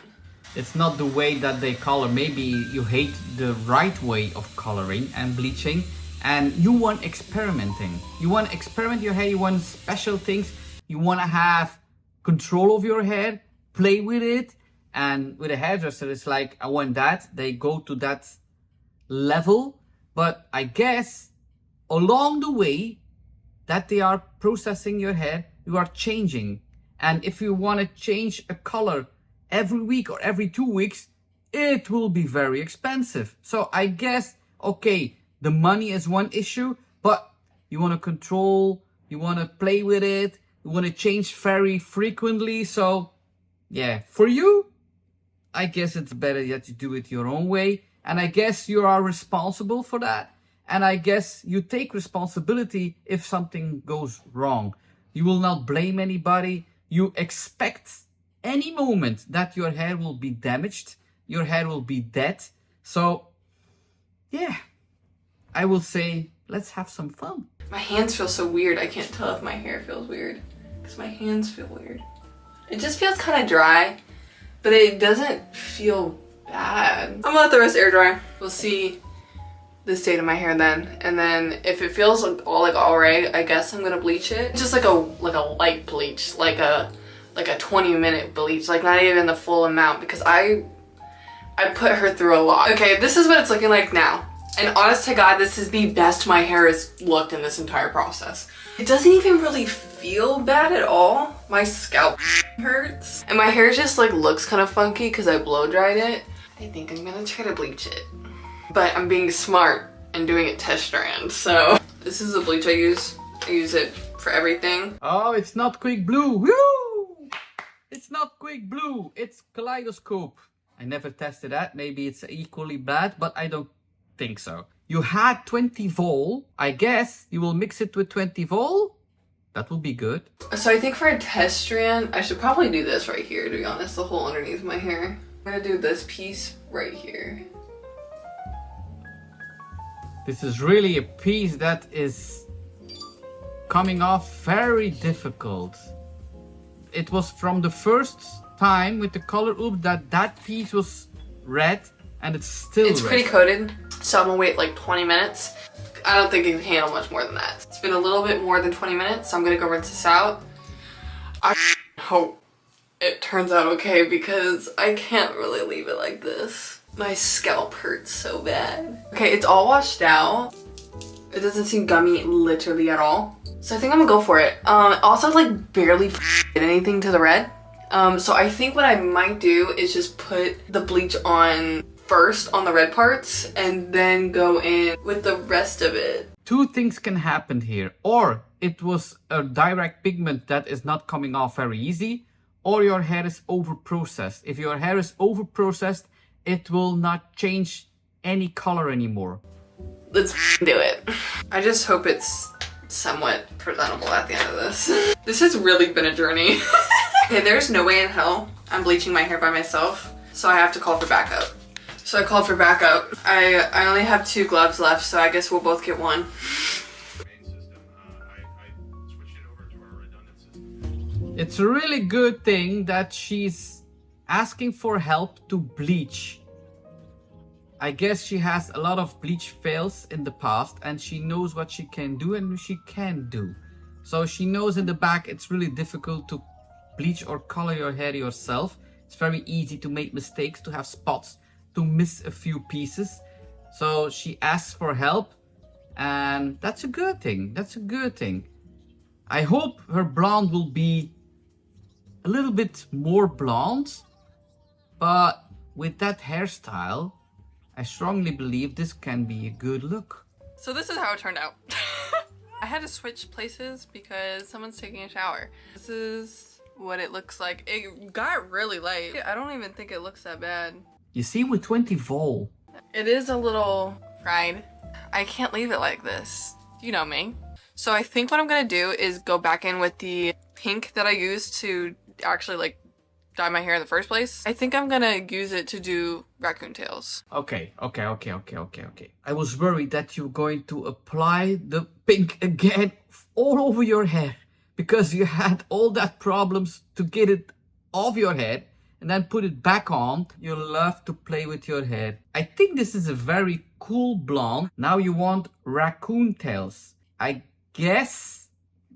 It's not the way that they color. Maybe you hate the right way of coloring and bleaching, and you want experimenting. You want to experiment your hair, you want special things. You want to have control of your hair, play with it. And with a hairdresser, it's like, I want that. They go to that level. But I guess along the way that they are processing your hair, you are changing. And if you want to change a color every week or every 2 weeks, it will be very expensive. So I guess, okay, the money is one issue, but you want to control, you want to play with it, you want to change very frequently. So yeah, for you, I guess it's better that you do it your own way. And I guess you are responsible for that. And I guess you take responsibility if something goes wrong. You will not blame anybody. You expect any moment that your hair will be damaged, your hair will be dead. So yeah, I will say, let's have some fun. My hands feel so weird. I can't tell if my hair feels weird because my hands feel weird. It just feels kind of dry, but it doesn't feel bad. I'm gonna let the rest air dry. We'll see the state of my hair then, and then if it feels all right, I guess I'm gonna bleach it. Just like a light bleach, like a 20-minute bleach, like not even the full amount, because I put her through a lot. Okay, this is what it's looking like now. And honest to God, this is the best my hair has looked in this entire process. It doesn't even really feel bad at all. My scalp hurts. And my hair just like looks kind of funky because I blow dried it. I think I'm gonna try to bleach it. But I'm being smart and doing it test strand. So this is the bleach I use. I use it for everything. Oh, it's not quick blue. Woo! It's not quick blue. It's kaleidoscope. I never tested that. Maybe it's equally bad, but I don't think so. You had 20 vol. I guess you will mix it with 20 vol. That will be good. So I think for a test strand, I should probably do this right here, to be honest, the hole underneath my hair. I'm gonna do this piece right here. This is really a piece that is coming off very difficult. It was from the first time with the color oops that piece was red, and it's still It's red. pretty coated, so I'm gonna wait like 20 minutes. I don't think it can handle much more than that. It's been a little bit more than 20 minutes, so I'm gonna go rinse this out. I hope it turns out okay because I can't really leave it like this. My scalp hurts so bad. Okay, it's all washed out. It doesn't seem gummy literally at all. So I think I'm gonna go for it. Also like barely did anything to the red. So I think what I might do is just put the bleach on first on the red parts and then go in with the rest of it. Two things can happen here. Or it was a direct pigment that is not coming off very easy, or your hair is over-processed. If your hair is over-processed, it will not change any color anymore. Let's do it. I just hope it's somewhat presentable at the end of this. This has really been a journey. Okay, there's no way in hell I'm bleaching my hair by myself, so I have to call for backup. So I called for backup. I only have 2 gloves left, so I guess we'll both get one. It's a really good thing that she's asking for help to bleach. I guess she has a lot of bleach fails in the past and she knows what she can do and she can't do. So she knows in the back it's really difficult to bleach or color your hair yourself. It's very easy to make mistakes, to have spots, to miss a few pieces. So she asks for help, and that's a good thing. That's a good thing. I hope her blonde will be a little bit more blonde, but with that hairstyle, I strongly believe this can be a good look. So this is how it turned out. I had to switch places because someone's taking a shower. This is what it looks like. It got really light. I don't even think it looks that bad. You see, with 20 vol. It is a little fried. I can't leave it like this. You know me. So I think what I'm gonna do is go back in with the pink that I used to actually like dye my hair in the first place. I think I'm gonna use it to do raccoon tails. Okay. I was worried that you're going to apply the pink again all over your hair because you had all that problems to get it off your head and then put it back on. You love to play with your hair. I think this is a very cool blonde. Now you want raccoon tails. I guess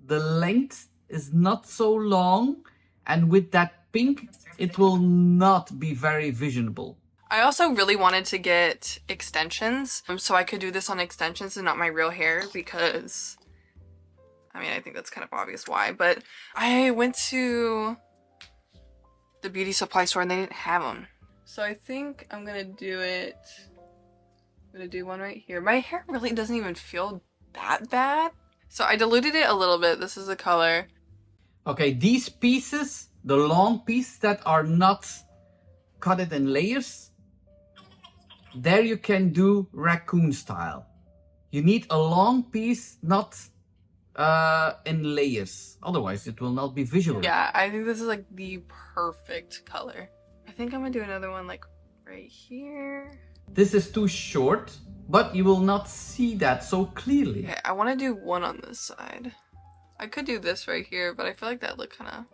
the length is not so long, and with that pink it will not be very visible. I also really wanted to get extensions so I could do this on extensions and not my real hair because I mean I think that's kind of obvious why, but I went to the beauty supply store and they didn't have them. So I think I'm gonna do it. I'm gonna do one right here. My hair really doesn't even feel that bad. So I diluted it a little bit. This is the color. Okay, these pieces, the long pieces that are not cut it in layers, there you can do raccoon style. You need a long piece, not in layers. Otherwise it will not be visual. Yeah, I think this is like the perfect color. I think I'm gonna do another one like right here. This is too short, but you will not see that so clearly. Okay, I want to do one on this side. I could do this right here, but I feel like that look kind of.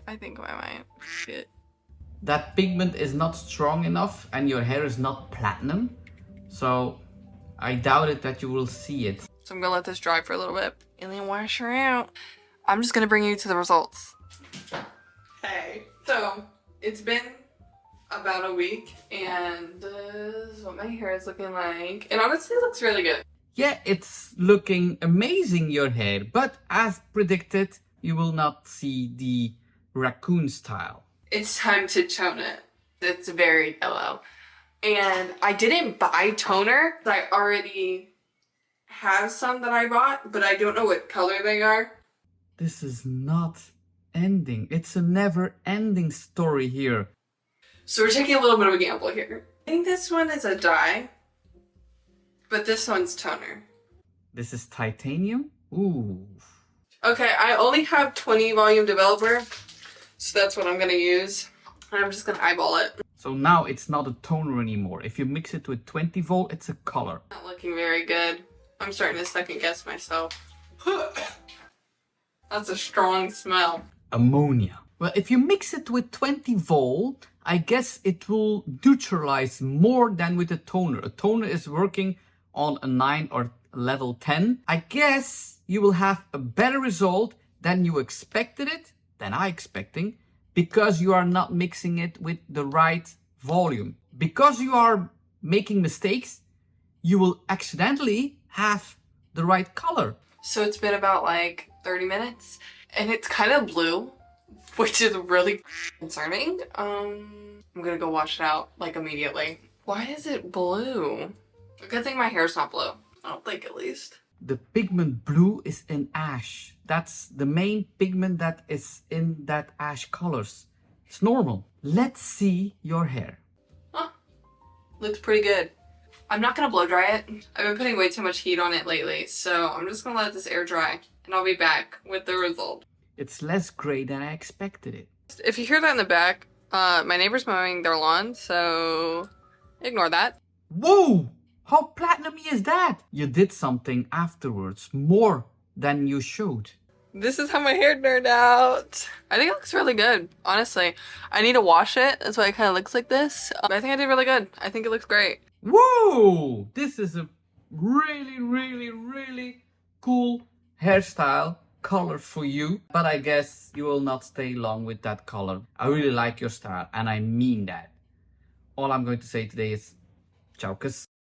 I think I might. Shit. That pigment is not strong enough, and your hair is not platinum, so I doubt it that you will see it. So I'm gonna let this dry for a little bit and then wash her out. I'm just gonna bring you to the results. Hey, so it's been about a week and this is what my hair is looking like, and honestly it looks really good. Yeah, it's looking amazing, your hair, but as predicted, you will not see the raccoon style. It's time to tone it. It's very yellow. And I didn't buy toner. I already have some that I bought, but I don't know what color they are. This is not ending. It's a never-ending story here. So we're taking a little bit of a gamble here. I think this one is a dye, but this one's toner. This is titanium? Ooh. Okay, I only have 20 volume developer, so that's what I'm gonna use. And I'm just gonna eyeball it. So now it's not a toner anymore. If you mix it with 20 volt, it's a color. Not looking very good. I'm starting to second guess myself. That's a strong smell. Ammonia. Well, if you mix it with 20 volt, I guess it will neutralize more than with a toner. A toner is working on a 9 or level 10. I guess you will have a better result than you expected it, than I expecting, because you are not mixing it with the right volume. Because you are making mistakes, you will accidentally have the right color. So it's been about like 30 minutes and it's kind of blue, which is really concerning. I'm gonna go wash it out like immediately. Why is it blue? A good thing my hair's not blue. I don't think, at least. The pigment blue is in ash. That's the main pigment that is in that ash colors. It's normal. Let's see your hair. Huh. Looks pretty good. I'm not gonna blow dry it. I've been putting way too much heat on it lately, so I'm just gonna let this air dry and I'll be back with the result. It's less gray than I expected it. If you hear that in the back, my neighbor's mowing their lawn, so ignore that. Whoa! How platinum-y is that? You did something afterwards, more than you showed. This is how my hair turned out. I think it looks really good, honestly. I need to wash it. That's why it kind of looks like this. I think I did really good. I think it looks great. Whoa! This is a really cool hairstyle color for you. But I guess you will not stay long with that color. I really like your style, and I mean that. All I'm going to say today is ciao, 'cause